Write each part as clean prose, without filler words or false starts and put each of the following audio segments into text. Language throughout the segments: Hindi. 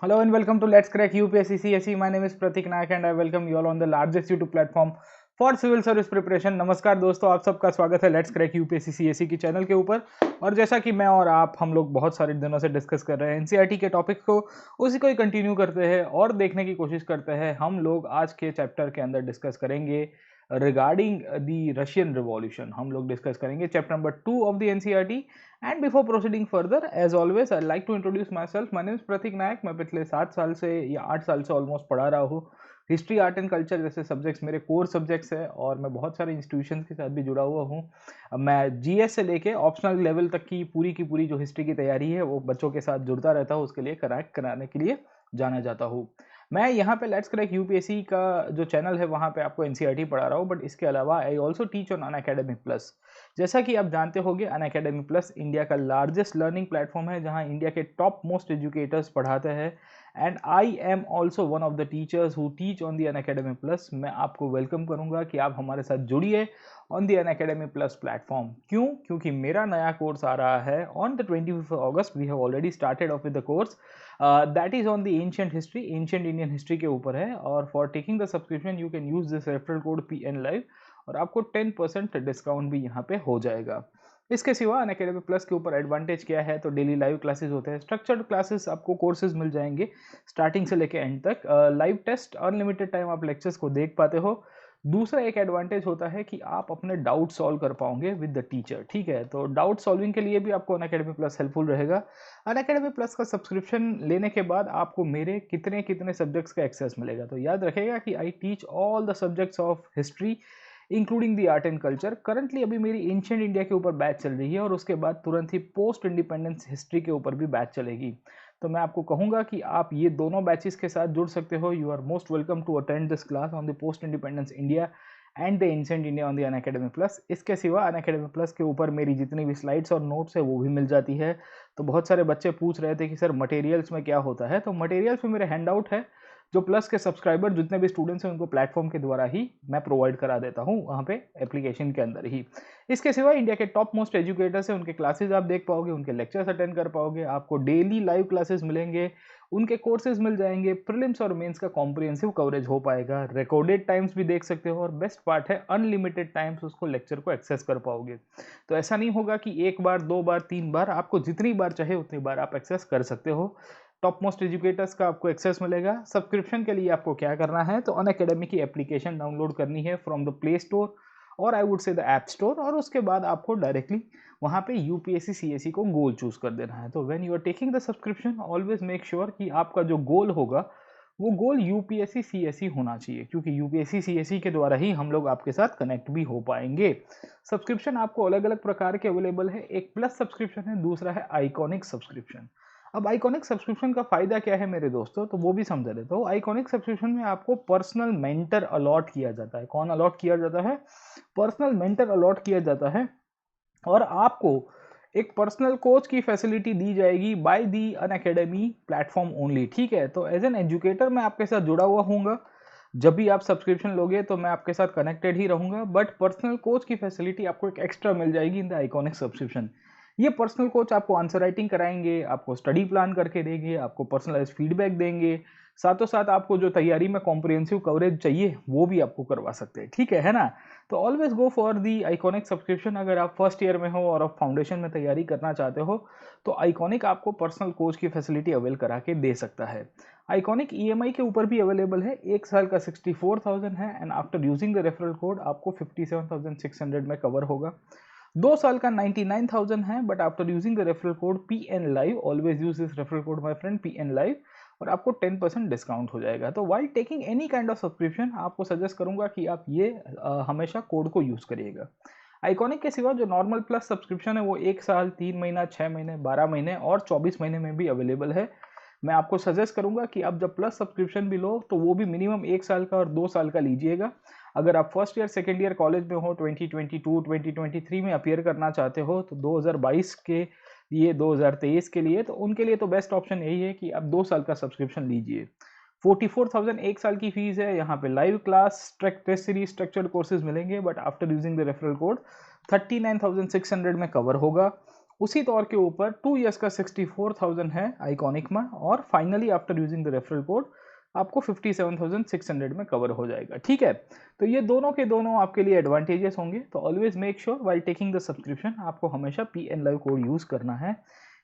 Hello and welcome to Let's Crack UPSC CSE. My name is Pratik Nayak and I welcome you all on the largest YouTube platform for civil service preparation. नमस्कार दोस्तों, आप सबका स्वागत है लेट्स क्रैक यूपीएससी सीएसई की चैनल के ऊपर। और जैसा कि मैं और आप हम लोग बहुत सारे दिनों से डिस्कस कर रहे हैं एनसीईआरटी के टॉपिक को, उसी को ही कंटिन्यू करते हैं और देखने की कोशिश करते हैं। हम लोग आज के चैप्टर के अंदर डिस्कस करेंगे रिगार्डिंग द रशियन रिवॉल्यूशन। हम लोग डिस्कस करेंगे chapter number 2 of the NCERT. And before proceeding further, as always I like to introduce my self. My name is Prateek Nayak. मैं पिछले 7 साल से या 8 साल से ऑलमोस्ट पढ़ा रहा हूँ। हिस्ट्री, आर्ट एंड कल्चर जैसे सब्जेक्ट्स मेरे कोर सब्जेक्ट्स है और मैं बहुत सारे इंस्टीट्यूशन के साथ भी जुड़ा हुआ हूँ। मैं जीएस से लेके ऑप्शनल लेवल तक की पूरी जो हिस्ट्री की तैयारी है वो बच्चों के साथ जुड़ता रहता हूँ, उसके लिए करेक्ट कराने के लिए जाना जाता हूँ। मैं यहाँ पे लेट्स क्रैक यूपीएससी का जो चैनल है वहाँ पे आपको एनसीईआरटी पढ़ा रहा हूँ, बट इसके अलावा I also teach on Unacademy plus. जैसा कि आप जानते होंगे, अनअकैडमी प्लस इंडिया का लार्जेस्ट लर्निंग प्लेटफॉर्म है जहां इंडिया के टॉप मोस्ट एजुकेटर्स पढ़ाते हैं। And I am also one of the teachers who teach on the Unacademy plus. मैं आपको वेलकम करूंगा कि आप हमारे साथ जुड़िए on the Unacademy plus platform. क्यों? क्योंकि मेरा नया कोर्स आ रहा है on the 25th August. We have already started off with the course that is on the ancient history, ancient Indian history के ऊपर है। और for taking the subscription you can use this referral code PN Live और आपको 10% डिस्काउंट भी यहाँ पे हो जाएगा। इसके सिवा अनअकैडमी प्लस के ऊपर एडवांटेज क्या है, तो डेली लाइव क्लासेस होते हैं, स्ट्रक्चर्ड क्लासेस, आपको कोर्सेज मिल जाएंगे स्टार्टिंग से लेके एंड तक, लाइव टेस्ट, अनलिमिटेड टाइम आप लेक्चर्स को देख पाते हो। दूसरा एक एडवांटेज होता है कि आप अपने डाउट सॉल्व कर पाओगे विद द टीचर। ठीक है, तो डाउट सॉल्विंग के लिए भी आपको अनअकैडमी प्लस हेल्पफुल रहेगा। अनअकैडमी प्लस का सब्सक्रिप्शन लेने के बाद आपको मेरे कितने कितने सब्जेक्ट्स का एक्सेस मिलेगा, तो याद रखेगा कि I teach all the subjects of history including the art and culture. Currently अभी मेरी एंशिएंट इंडिया के ऊपर बैच चल रही है और उसके बाद तुरंत ही पोस्ट इंडिपेंडेंस हिस्ट्री के ऊपर भी बैच चलेगी। तो मैं आपको कहूंगा कि आप ये दोनों बैचेस के साथ जुड़ सकते हो। You are most welcome to attend this class on the post independence India and the ancient India on the Unacademy Plus. इसके सिवा अनअकैडमी प्लस के ऊपर मेरी जितनी भी स्लाइड्स और नोट्स है वो भी मिल जाती है। तो बहुत सारे बच्चे पूछ रहे थे कि सर मटेरियल्स में क्या होता है, तो मटेरियल्स में मेरे हैंड आउट है जो प्लस के सब्सक्राइबर जितने भी स्टूडेंट्स हैं उनको प्लेटफॉर्म के द्वारा ही मैं प्रोवाइड करा देता हूँ वहाँ पे एप्लीकेशन के अंदर ही। इसके सिवा इंडिया के टॉप मोस्ट एजुकेटर्स हैं, उनके क्लासेस आप देख पाओगे, उनके लेक्चर्स अटेंड कर पाओगे, आपको डेली लाइव क्लासेस मिलेंगे, उनके कोर्सेज मिल जाएंगे, प्रीलिम्स और मेंस का कॉम्प्रिहेंसिव कवरेज हो पाएगा, रिकॉर्डेड टाइम्स भी देख सकते हो और बेस्ट पार्ट है अनलिमिटेड टाइम्स उसको लेक्चर को एक्सेस कर पाओगे। तो ऐसा नहीं होगा कि एक बार, दो बार, तीन बार, आपको जितनी बार चाहे उतनी बार आप एक्सेस कर सकते हो। टॉप मोस्ट एजुकेटर्स का आपको एक्सेस मिलेगा। सब्सक्रिप्शन के लिए आपको क्या करना है, तो अनअकैडमी की एप्लीकेशन डाउनलोड करनी है फ्रॉम द प्ले स्टोर और आई वुड से द ऐप स्टोर, और उसके बाद आपको डायरेक्टली वहाँ पे यूपीएससी सीएसई को गोल चूज कर देना है। तो when you are taking the subscription always make sure कि आपका जो गोल होगा वो गोल यूपीएससी सीएसई होना चाहिए, क्योंकि यूपीएससी सीएसई के द्वारा ही हम लोग आपके साथ कनेक्ट भी हो पाएंगे। सब्सक्रिप्शन आपको अलग अलग प्रकार के अवेलेबल है। एक प्लस सब्सक्रिप्शन है, दूसरा है आइकॉनिक सब्सक्रिप्शन। अब आइकॉनिक सब्सक्रिप्शन का फायदा क्या है मेरे दोस्तों, तो वो भी समझा देता हूँ। आइकॉनिक सब्सक्रिप्शन में आपको पर्सनल मेंटर अलॉट किया जाता है। कौन अलॉट किया जाता है? पर्सनल मेंटर अलॉट किया जाता है और आपको एक पर्सनल कोच की फैसिलिटी दी जाएगी by the Unacademy platform only. ठीक है, तो एज एन एजुकेटर मैं आपके साथ जुड़ा हुआ हूँगा। जब भी आप सब्सक्रिप्शन लोगे तो मैं आपके साथ कनेक्टेड ही रहूंगा, बट पर्सनल कोच की फैसिलिटी आपको एक एक्स्ट्रा मिल जाएगी इन द आइकॉनिक सब्सक्रिप्शन। ये पर्सनल कोच आपको आंसर राइटिंग कराएंगे, आपको स्टडी प्लान करके देंगे, आपको पर्सनलाइज फीडबैक देंगे, साथों साथ आपको जो तैयारी में कॉम्प्रिहेंसिव कवरेज चाहिए वो भी आपको करवा सकते हैं। ठीक है ना? तो always go for the iconic subscription. अगर आप फर्स्ट ईयर में हो और आप फाउंडेशन में तैयारी करना चाहते हो तो आइकॉनिक आपको पर्सनल कोच की फैसिलिटी अवेल करा के दे सकता है। आइकॉनिक ईएमआई के ऊपर भी अवेलेबल है। एक साल का 64,000 है and after using the referral code आपको 57,600 में कवर होगा। 2 साल का 99,000 है, but after using the referral code PN Live, always use this referral code my friend PN Live, और आपको 10% डिस्काउंट हो जाएगा। तो while taking any kind of subscription आपको सजेस्ट करूंगा कि आप ये हमेशा कोड को यूज करिएगा। आइकॉनिक के सिवा जो नॉर्मल प्लस सब्सक्रिप्शन है वो 1 साल, 3 महीना, 6 महीने, 12 महीने और 24 महीने में भी अवेलेबल है। मैं आपको सजेस्ट करूंगा कि आप जब प्लस सब्सक्रिप्शन भी लो तो वो भी मिनिमम 1 साल का और 2 साल का लीजिएगा। अगर आप first year, second year college में हो, 2022 2023 में अपियर करना चाहते हो, तो 2022 के लिए, 2023 के लिए, तो उनके लिए तो बेस्ट ऑप्शन यही है कि आप 2 साल का सब्सक्रिप्शन लीजिए। 44,000 1 साल की फीस है। यहाँ पे live class, test series, structured courses मिलेंगे, but after using the referral code 39,600 में कवर होगा। उसी तौर के ऊपर 2 ईयर्स का 64,000 है आइकॉनिक में, और finally after using the referral code आपको 57,600 में कवर हो जाएगा। ठीक है, तो ये दोनों के दोनों आपके लिए एडवांटेजेस होंगे। तो always make sure while taking the subscription आपको हमेशा PN Live कोड यूज़ करना है।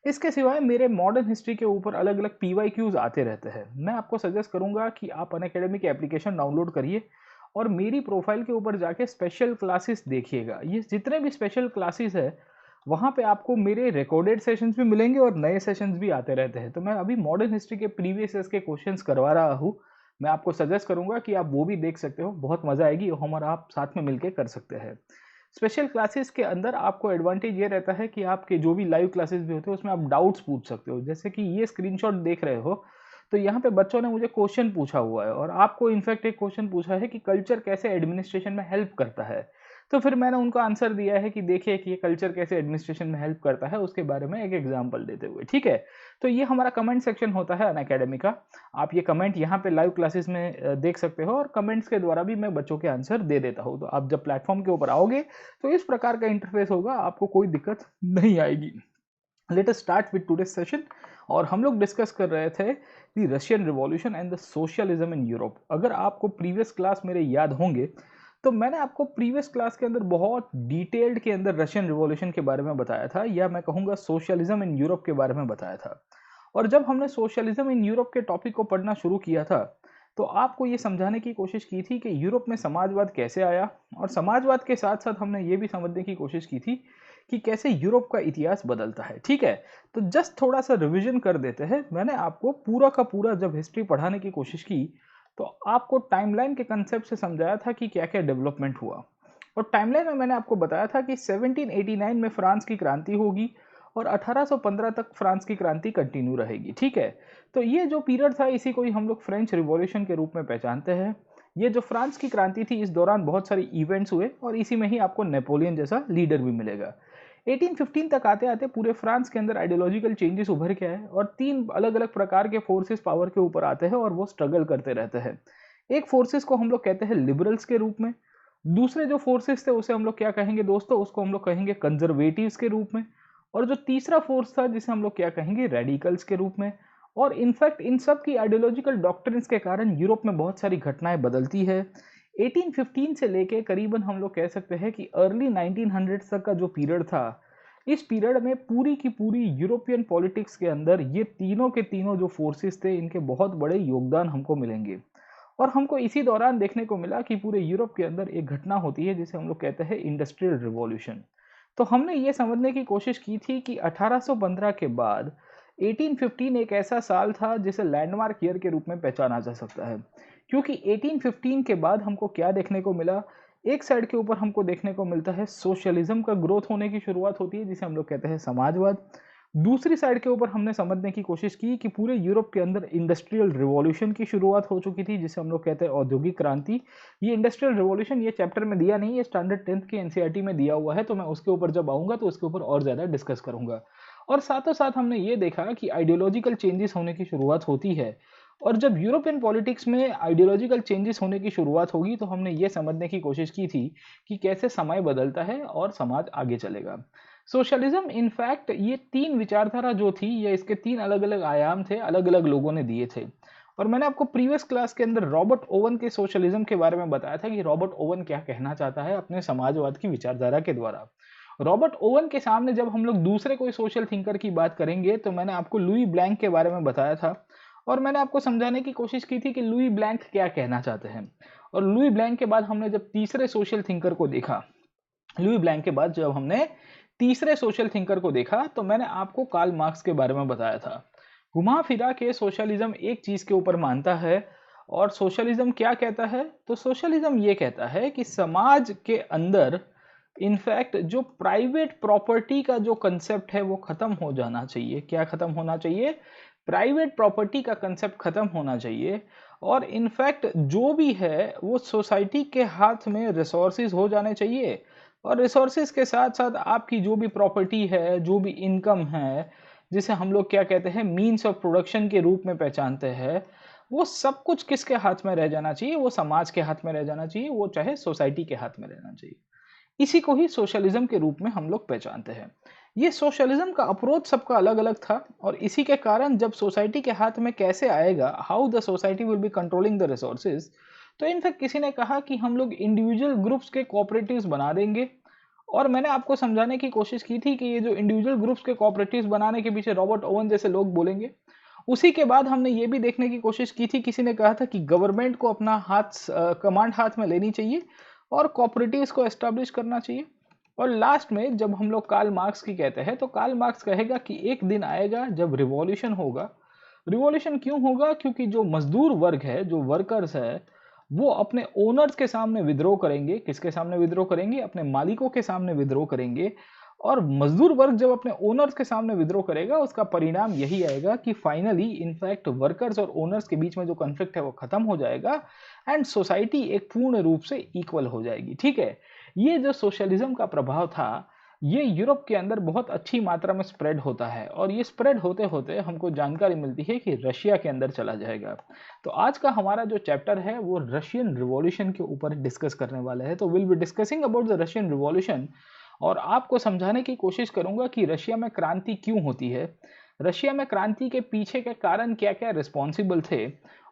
इसके सिवाय मेरे मॉडर्न हिस्ट्री के ऊपर अलग अलग PYQs आते रहते हैं। मैं आपको सजेस्ट करूंगा कि आप अनअकैडमी की एप्लीकेशन डाउनलोड करिए और मेरी प्रोफाइल के ऊपर जाके स्पेशल क्लासेस देखिएगा। ये जितने भी स्पेशल क्लासेस है वहाँ पे आपको मेरे रिकॉर्डेड सेशंस भी मिलेंगे और नए सेशंस भी आते रहते हैं। तो मैं अभी मॉडर्न हिस्ट्री के प्रीवियस ईयर्स के क्वेश्चंस करवा रहा हूँ। मैं आपको सजेस्ट करूंगा कि आप वो भी देख सकते हो, बहुत मजा आएगी। हम और आप साथ में मिलकर कर सकते हैं। स्पेशल क्लासेस के अंदर आपको एडवांटेज ये रहता है कि आपके जो भी लाइव क्लासेस भी होते हैं उसमें आप डाउट्स पूछ सकते हो। जैसे कि ये स्क्रीनशॉट देख रहे हो, तो यहाँ पे बच्चों ने मुझे क्वेश्चन पूछा हुआ है और आपको इनफैक्ट एक क्वेश्चन पूछा है कि कल्चर कैसे एडमिनिस्ट्रेशन में हेल्प करता है। तो फिर मैंने उनको आंसर दिया है कि देखिए कि ये कल्चर कैसे एडमिनिस्ट्रेशन में हेल्प करता है, उसके बारे में एक एग्जांपल देते हुए। ठीक है, तो ये हमारा कमेंट सेक्शन होता है अनअकैडमी का। आप ये कमेंट यहाँ पे लाइव क्लासेस में देख सकते हो और कमेंट्स के द्वारा भी मैं बच्चों के आंसर दे देता हूँ। तो आप जब प्लेटफॉर्म के ऊपर आओगे तो इस प्रकार का इंटरफेस होगा, आपको कोई दिक्कत नहीं आएगी। Let us start with today session. और हम लोग डिस्कस कर रहे थे the Russian revolution and the socialism in Europe. अगर आपको प्रीवियस क्लास मेरे याद होंगे तो मैंने आपको प्रीवियस क्लास के अंदर बहुत डिटेल्ड के अंदर रशियन रिवॉल्यूशन के बारे में बताया था, या मैं कहूँगा सोशलिज्म इन यूरोप के बारे में बताया था। और जब हमने सोशलिज्म इन यूरोप के टॉपिक को पढ़ना शुरू किया था तो आपको ये समझाने की कोशिश की थी कि यूरोप में समाजवाद कैसे आया, और समाजवाद के साथ साथ हमने ये भी समझने की कोशिश की थी कि कैसे यूरोप का इतिहास बदलता है। ठीक है, तो जस्ट थोड़ा सा रिवीजन कर देते हैं। मैंने आपको पूरा का पूरा जब हिस्ट्री पढ़ाने की कोशिश की तो आपको टाइमलाइन के कंसेप्ट से समझाया था कि क्या क्या डेवलपमेंट हुआ। और टाइमलाइन में मैंने आपको बताया था कि 1789 में फ्रांस की क्रांति होगी और 1815 तक फ्रांस की क्रांति कंटिन्यू रहेगी। ठीक है, तो ये जो पीरियड था इसी को ही हम लोग फ्रेंच रिवॉल्यूशन के रूप में पहचानते हैं। ये जो फ्रांस की क्रांति थी इस दौरान बहुत सारे इवेंट्स हुए और इसी में ही आपको नेपोलियन जैसा लीडर भी मिलेगा। 1815 तक आते आते पूरे फ्रांस के अंदर आइडियोलॉजिकल चेंजेस उभर के आए और 3 अलग अलग प्रकार के फोर्सेस पावर के ऊपर आते हैं और वो स्ट्रगल करते रहते हैं। एक फोर्सेस को हम लोग कहते हैं लिबरल्स के रूप में, दूसरे जो फोर्सेस थे उसे हम लोग क्या कहेंगे दोस्तों, उसको हम लोग कहेंगे कंजर्वेटिव्स के रूप में, और जो तीसरा फोर्स था जिसे हम लोग क्या कहेंगे, रेडिकल्स के रूप में। और इनफैक्ट इन सब की आइडियोलॉजिकल डॉक्ट्रिन्स के कारण यूरोप में बहुत सारी घटनाएं बदलती है। 1815 से लेके करीबन हम लोग कह सकते हैं कि अर्ली 1900 तक का जो पीरियड था, इस पीरियड में पूरी की पूरी यूरोपियन पॉलिटिक्स के अंदर ये तीनों के तीनों जो फोर्सेस थे इनके बहुत बड़े योगदान हमको मिलेंगे। और हमको इसी दौरान देखने को मिला कि पूरे यूरोप के अंदर एक घटना होती है जिसे हम लोग कहते हैं इंडस्ट्रियल रिवॉल्यूशन। तो हमने ये समझने की कोशिश की थी कि 1815 के बाद 1815 एक ऐसा साल था जिसे लैंडमार्क ईयर के रूप में पहचाना जा सकता है, क्योंकि 1815 के बाद हमको क्या देखने को मिला, एक साइड के ऊपर हमको देखने को मिलता है सोशलिज्म का ग्रोथ होने की शुरुआत होती है जिसे हम लोग कहते हैं समाजवाद। दूसरी साइड के ऊपर हमने समझने की कोशिश की कि पूरे यूरोप के अंदर इंडस्ट्रियल रिवॉल्यूशन की शुरुआत हो चुकी थी जिसे हम लोग कहते हैं औद्योगिक क्रांति। ये इंडस्ट्रियल रिवॉल्यूशन ये चैप्टर में दिया नहीं, ये स्टैंडर्ड 10th के एनसीईआरटी में दिया हुआ है, तो मैं उसके ऊपर जब आऊँगा तो उसके ऊपर और ज़्यादा डिस्कस करूँगा। और साथों साथ हमने ये देखा कि आइडियोलॉजिकल चेंजेस होने की शुरुआत होती है, और जब यूरोपियन पॉलिटिक्स में आइडियोलॉजिकल चेंजेस होने की शुरुआत होगी तो हमने ये समझने की कोशिश की थी कि कैसे समय बदलता है और समाज आगे चलेगा। सोशलिज्म इनफैक्ट ये 3 विचारधारा जो थी, ये इसके 3 अलग अलग आयाम थे, अलग अलग लोगों ने दिए थे। और मैंने आपको प्रीवियस क्लास के अंदर रॉबर्ट ओवन के सोशलिज्म के बारे में बताया था कि रॉबर्ट ओवन क्या कहना चाहता है अपने समाजवाद की विचारधारा के द्वारा। रॉबर्ट ओवन के सामने जब हम लोग दूसरे कोई सोशल थिंकर की बात करेंगे तो मैंने आपको लुई ब्लैंक के बारे में बताया था, और मैंने आपको समझाने की कोशिश की थी कि लुई ब्लैंक क्या कहना चाहते हैं। और लुई ब्लैंक के बाद हमने जब तीसरे सोशल थिंकर को देखा, लुई ब्लैंक के बाद जब हमने तीसरे सोशल थिंकर को देखा तो मैंने आपको कार्ल मार्क्स के बारे में बताया था। घुमा फिरा के सोशलिज्म एक चीज के ऊपर मानता है, और सोशलिज्म क्या कहता है, तो सोशलिज्म ये कहता है कि समाज के अंदर इनफैक्ट जो प्राइवेट प्रॉपर्टी का जो कंसेप्ट है वो खत्म हो जाना चाहिए। क्या खत्म होना चाहिए, प्राइवेट प्रॉपर्टी का कंसेप्ट खत्म होना चाहिए, और इनफैक्ट जो भी है वो सोसाइटी के हाथ में रिसोर्सेज हो जाने चाहिए। और रिसोर्सेज के साथ साथ आपकी जो भी प्रॉपर्टी है, जो भी इनकम है, जिसे हम लोग क्या कहते हैं मीन्स ऑफ प्रोडक्शन के रूप में पहचानते हैं, वो सब कुछ किसके हाथ में रह जाना चाहिए, वो समाज के हाथ में रह जाना चाहिए, वो चाहे सोसाइटी के हाथ में रहना चाहिए। इसी को ही सोशलिज्म के रूप में हम लोग पहचानते हैं। ये सोशलिज्म का अप्रोच सबका अलग अलग था और इसी के कारण जब सोसाइटी के हाथ में कैसे आएगा, how the society will be controlling the resources, तो इनफैक्ट किसी ने कहा कि हम लोग इंडिविजुअल ग्रुप्स के कोऑपरेटिव्स बना देंगे। और मैंने आपको समझाने की कोशिश की थी कि ये जो इंडिविजुअल ग्रुप्स के कोऑपरेटिव्स बनाने के पीछे रॉबर्ट ओवन जैसे लोग बोलेंगे। उसी के बाद हमने ये भी देखने की कोशिश की थी, किसी ने कहा था कि गवर्नमेंट को अपना कमांड हाथ में लेनी चाहिए और कोऑपरेटिव्स को एस्टैब्लिश करना चाहिए। और लास्ट में जब हम लोग कार्ल मार्क्स की कहते हैं तो कार्ल मार्क्स कहेगा कि एक दिन आएगा जब रिवॉल्यूशन होगा। रिवॉल्यूशन क्यों होगा? क्योंकि जो मजदूर वर्ग है, जो वर्कर्स है, वो अपने ओनर्स के सामने विद्रोह करेंगे। किसके सामने विद्रोह करेंगे? अपने मालिकों के सामने विद्रोह करेंगे। और मजदूर वर्ग जब अपने ओनर्स के सामने विद्रोह करेगा, उसका परिणाम यही आएगा कि फाइनली इनफैक्ट वर्कर्स और ओनर्स के बीच में जो कॉन्फ्लिक्ट है वो खत्म हो जाएगा एंड सोसाइटी एक पूर्ण रूप से इक्वल हो जाएगी। ठीक है, ये जो सोशलिज्म का प्रभाव था, ये यूरोप के अंदर बहुत अच्छी मात्रा में स्प्रेड होता है और ये स्प्रेड होते होते हमको जानकारी मिलती है कि रशिया के अंदर चला जाएगा। तो आज का हमारा जो चैप्टर है वो रशियन रिवॉल्यूशन के ऊपर डिस्कस करने वाला है। तो will be discussing about the Russian revolution और आपको समझाने की कोशिश करूंगा कि रशिया में क्रांति क्यों होती है, रशिया में क्रांति के पीछे के कारण क्या क्या रिस्पॉन्सिबल थे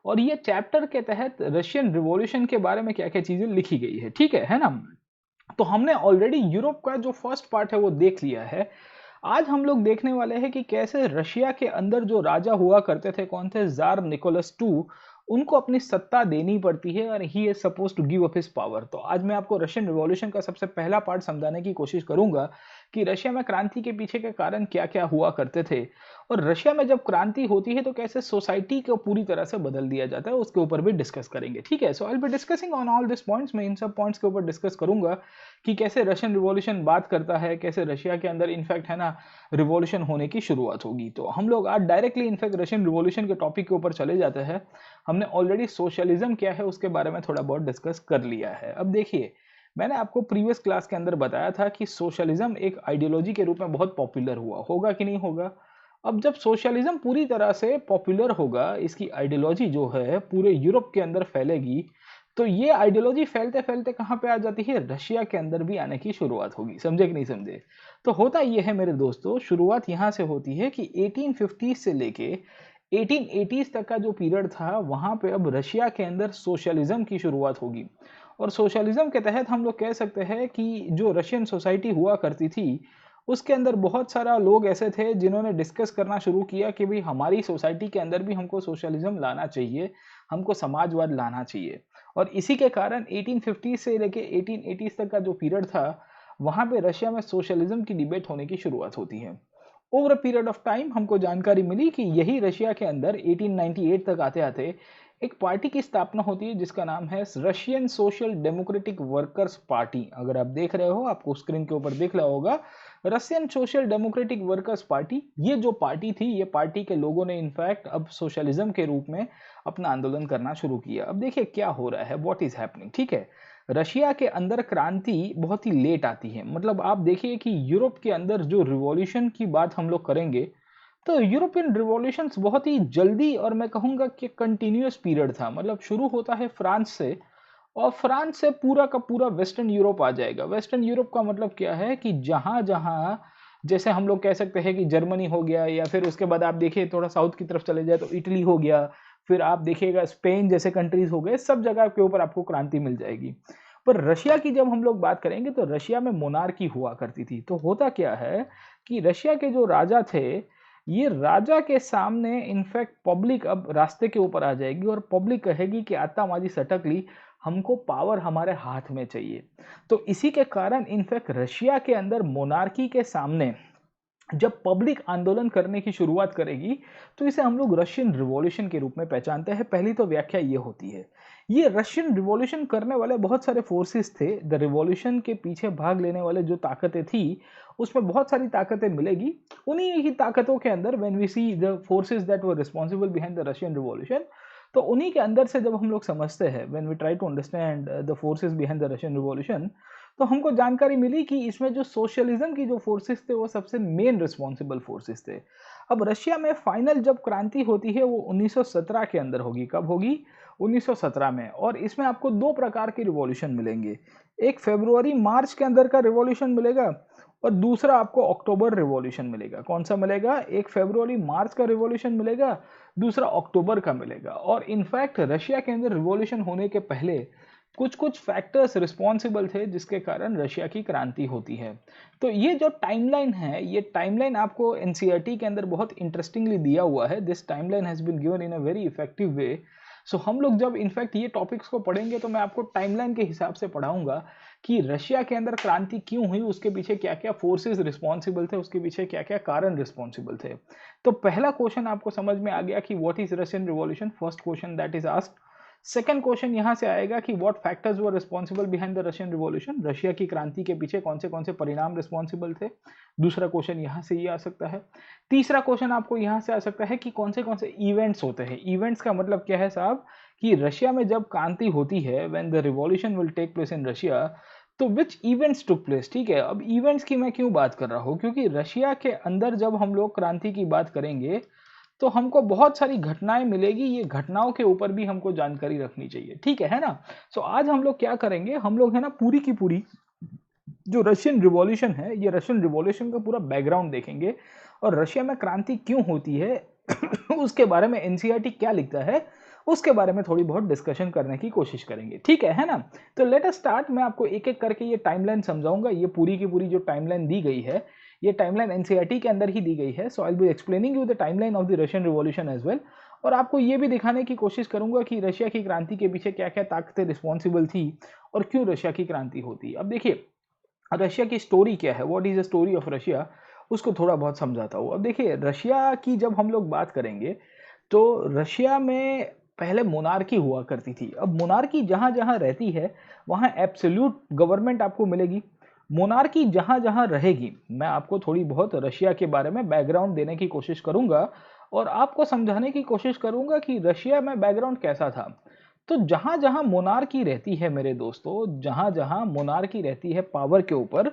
और ये चैप्टर के तहत रशियन रिवॉल्यूशन के बारे में क्या क्या चीजें लिखी गई है। ठीक है ना? तो हमने ऑलरेडी यूरोप का जो फर्स्ट पार्ट है वो देख लिया है। आज हम लोग देखने वाले हैं कि कैसे रशिया के अंदर जो राजा हुआ करते थे, कौन थे? जार निकोलस टू, उनको अपनी सत्ता देनी पड़ती है और he is suppose to give up his power. तो आज मैं आपको रशियन रिवॉल्यूशन का सबसे पहला पार्ट समझाने की कोशिश करूंगा कि रशिया में क्रांति के पीछे के कारण क्या क्या हुआ करते थे और रशिया में जब क्रांति होती है तो कैसे सोसाइटी को पूरी तरह से बदल दिया जाता है, उसके ऊपर भी डिस्कस करेंगे। ठीक है, so I will be discussing on all this points. मैं इन सब पॉइंट्स के ऊपर डिस्कस करूंगा कि कैसे रशियन रिवॉल्यूशन बात करता है, कैसे रशिया के अंदर इनफैक्ट है ना रिवॉल्यूशन होने की शुरुआत होगी। तो हम लोग आज डायरेक्टली इनफैक्ट रशियन रिवॉल्यूशन के टॉपिक के ऊपर चले जाते हैं। हमने ऑलरेडी सोशलिज्म क्या है उसके बारे में थोड़ा बहुत डिस्कस कर लिया है। अब देखिए, मैंने आपको प्रीवियस क्लास के अंदर बताया था कि सोशलिज्म एक आइडियोलॉजी के रूप में बहुत पॉपुलर हुआ होगा कि नहीं होगा। अब जब सोशलिज्म पूरी तरह से पॉपुलर होगा, इसकी आइडियोलॉजी जो है पूरे यूरोप के अंदर फैलेगी, तो ये आइडियोलॉजी फैलते फैलते कहाँ पे आ जाती है? रशिया के अंदर भी आने की शुरुआत होगी। समझे कि नहीं समझे? तो होता ये है मेरे दोस्तों, शुरुआत यहाँ से होती है कि 1850 से लेके 1880s तक का जो पीरियड था, वहाँ पे अब रशिया के अंदर सोशलिज्म की शुरुआत होगी। और सोशलिज्म के तहत हम लोग कह सकते हैं कि जो रशियन सोसाइटी हुआ करती थी, उसके अंदर बहुत सारा लोग ऐसे थे जिन्होंने डिस्कस करना शुरू किया कि भाई हमारी सोसाइटी के अंदर भी हमको सोशलिज्म लाना चाहिए, हमको समाजवाद लाना चाहिए। और इसी के कारण 1850 से लेके 1880 तक का जो पीरियड था, वहाँ पे रशिया में सोशलिज्म की डिबेट होने की शुरुआत होती है। Over a period of time हमको जानकारी मिली कि यही रशिया के अंदर 1898 तक आते आते एक पार्टी की स्थापना होती है जिसका नाम है Russian social democratic workers party. अगर आप देख रहे हो, आपको स्क्रीन के ऊपर दिख रहा होगा Russian social democratic workers party. ये जो पार्टी थी, ये पार्टी के लोगों ने इनफैक्ट अब सोशलिज्म के रूप में अपना आंदोलन करना शुरू किया। अब देखिए क्या हो रहा है, व्हाट इज हैपनिंग। ठीक है, रशिया के अंदर क्रांति बहुत ही लेट आती है। मतलब आप देखिए कि यूरोप के अंदर जो रिवॉल्यूशन की बात हम लोग करेंगे, तो यूरोपियन रिवॉल्यूशंस बहुत ही जल्दी और मैं कहूँगा कि कंटिन्यूअस पीरियड था। मतलब शुरू होता है फ्रांस से और फ्रांस से पूरा का पूरा वेस्टर्न यूरोप आ जाएगा। वेस्टर्न यूरोप का मतलब क्या है कि जहाँ जहाँ, जैसे हम लोग कह सकते हैं कि जर्मनी हो गया, या फिर उसके बाद आप देखिए थोड़ा साउथ की तरफ चले जाए तो इटली हो गया, फिर आप देखिएगा स्पेन जैसे कंट्रीज हो गए, सब जगह के ऊपर आपको क्रांति मिल जाएगी। पर रशिया की जब हम लोग बात करेंगे तो रशिया में मोनार्की हुआ करती थी। तो होता क्या है कि रशिया के जो राजा थे, ये राजा के सामने इनफैक्ट पब्लिक अब रास्ते के ऊपर आ जाएगी और पब्लिक कहेगी कि आतामाजी सटक ली, हमको पावर हमारे हाथ में चाहिए। तो इसी के कारण इनफैक्ट रशिया के अंदर मोनार्की के सामने जब पब्लिक आंदोलन करने की शुरुआत करेगी, तो इसे हम लोग रशियन रिवॉल्यूशन के रूप में पहचानते हैं। पहली तो व्याख्या ये होती है। ये रशियन रिवॉल्यूशन करने वाले बहुत सारे फोर्सेस थे। द रिवॉल्यूशन के पीछे भाग लेने वाले जो ताकतें थी, उसमें बहुत सारी ताकतें मिलेगी। उन्हीं ही ताकतों के अंदर when we see the forces that were responsible behind the Russian revolution, तो उन्हीं के अंदर से जब हम लोग समझते हैं, when we try to understand the forces behind the Russian revolution, तो हमको जानकारी मिली कि इसमें जो सोशलिज्म की जो फोर्सेस थे वो सबसे मेन रिस्पॉन्सिबल फोर्सेस थे। अब रशिया में फाइनल जब क्रांति होती है वो 1917 के अंदर होगी। कब होगी? 1917 में। और इसमें आपको दो प्रकार के रिवॉल्यूशन मिलेंगे। एक फरवरी मार्च के अंदर का रिवॉल्यूशन मिलेगा और दूसरा आपको अक्टूबर रिवॉल्यूशन मिलेगा। कौन सा मिलेगा? एक फरवरी मार्च का रिवॉल्यूशन मिलेगा, दूसरा अक्टूबर का मिलेगा। और इनफैक्ट रशिया के अंदर रिवॉल्यूशन होने के पहले कुछ कुछ फैक्टर्स रिस्पॉन्सिबल थे जिसके कारण रशिया की क्रांति होती है। तो ये जो टाइमलाइन है, ये टाइमलाइन आपको एनसीईआरटी के अंदर बहुत इंटरेस्टिंगली दिया हुआ है। This timeline has been given in a very effective way. So हम लोग जब इनफैक्ट ये टॉपिक्स को पढ़ेंगे तो मैं आपको टाइमलाइन के हिसाब से पढ़ाऊंगा कि रशिया के अंदर क्रांति क्यों हुई, उसके पीछे क्या क्या फोर्सेस रिस्पॉन्सिबल थे, उसके पीछे क्या क्या कारण रिस्पॉन्सिबल थे। तो पहला क्वेश्चन आपको समझ में आ गया कि what is Russian revolution, first question that is asked. Second question यहां से आएगा कि what factors were responsible behind the Russian revolution, Russia की क्रांति के पीछे कौन से परिणाम रिस्पॉन्सिबल थे। दूसरा क्वेश्चन यहां से ये आ सकता है। तीसरा क्वेश्चन आपको यहां से आ सकता है कि कौन से इवेंट्स होते हैं। इवेंट्स का मतलब क्या है साहब, कि रशिया में जब क्रांति होती है, when the revolution will take place in Russia, तो विच इवेंट्स टुक प्लेस। ठीक है, अब इवेंट्स की मैं क्यों बात कर रहा हूं, क्योंकि रशिया के अंदर जब हम लोग क्रांति की बात करेंगे तो हमको बहुत सारी घटनाएं मिलेगी, ये घटनाओं के ऊपर भी हमको जानकारी रखनी चाहिए। ठीक है ना। सो आज हम लोग क्या करेंगे, हम लोग है ना पूरी की पूरी जो रशियन रिवॉल्यूशन है, ये रशियन रिवॉल्यूशन का पूरा बैकग्राउंड देखेंगे और रशिया में क्रांति क्यों होती है उसके बारे में एनसीईआरटी क्या लिखता है, उसके बारे में थोड़ी बहुत डिस्कशन करने की कोशिश करेंगे। ठीक है ना। तो लेट अस स्टार्ट। मैं आपको एक एक करके ये टाइमलाइन समझाऊंगा। ये पूरी की पूरी जो टाइमलाइन दी गई है, ये टाइमलाइन एनसीईआरटी के अंदर ही दी गई है। So I will be explaining you the timeline of the Russian revolution as well. और आपको ये भी दिखाने की कोशिश करूंगा कि रशिया की क्रांति के पीछे क्या क्या ताकतें रिस्पॉन्सिबल थी और क्यों रशिया की क्रांति होती। अब देखिए रशिया की स्टोरी क्या है, what is the story of Russia, उसको थोड़ा बहुत समझाता हूँ। अब देखिए रशिया की जब हम लोग बात करेंगे तो रशिया में पहले मोनार्की हुआ करती थी। अब मोनार्की जहां जहां रहती है वहां एब्सोल्यूट गवर्नमेंट आपको मिलेगी। मोनार्की जहां जहां रहेगी, मैं आपको थोड़ी बहुत रशिया के बारे में बैकग्राउंड देने की कोशिश करूंगा और आपको समझाने की कोशिश करूंगा कि रशिया में बैकग्राउंड कैसा था। तो जहां जहां मोनार्की रहती है मेरे दोस्तों, जहां जहां मोनार्की रहती है पावर के ऊपर,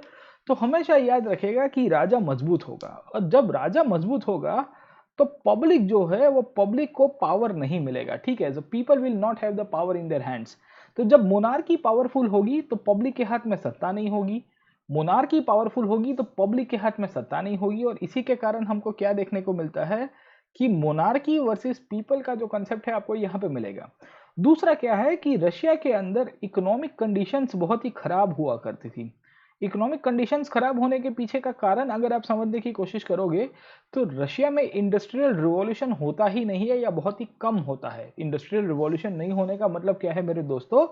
तो हमेशा याद रखेगा कि राजा मजबूत होगा। और जब राजा मजबूत होगा तो पब्लिक जो है वो पब्लिक को पावर नहीं मिलेगा। ठीक है, people will not have the power in their hands. तो जब मोनार्की पावरफुल होगी तो पब्लिक के हाथ में सत्ता नहीं होगी, मोनार्की पावरफुल होगी तो पब्लिक के हाथ में सत्ता नहीं होगी। और इसी के कारण हमको क्या देखने को मिलता है कि मोनार्की वर्सेस पीपल का जो कंसेप्ट है आपको यहाँ पे मिलेगा। दूसरा क्या है कि रशिया के अंदर इकोनॉमिक कंडीशंस बहुत ही खराब हुआ करती थी। इकोनॉमिक कंडीशंस खराब होने के पीछे का कारण अगर आप समझने की कोशिश करोगे तो रशिया में इंडस्ट्रियल रिवॉल्यूशन होता ही नहीं है या बहुत ही कम होता है। इंडस्ट्रियल रिवॉल्यूशन नहीं होने का मतलब क्या है मेरे दोस्तों,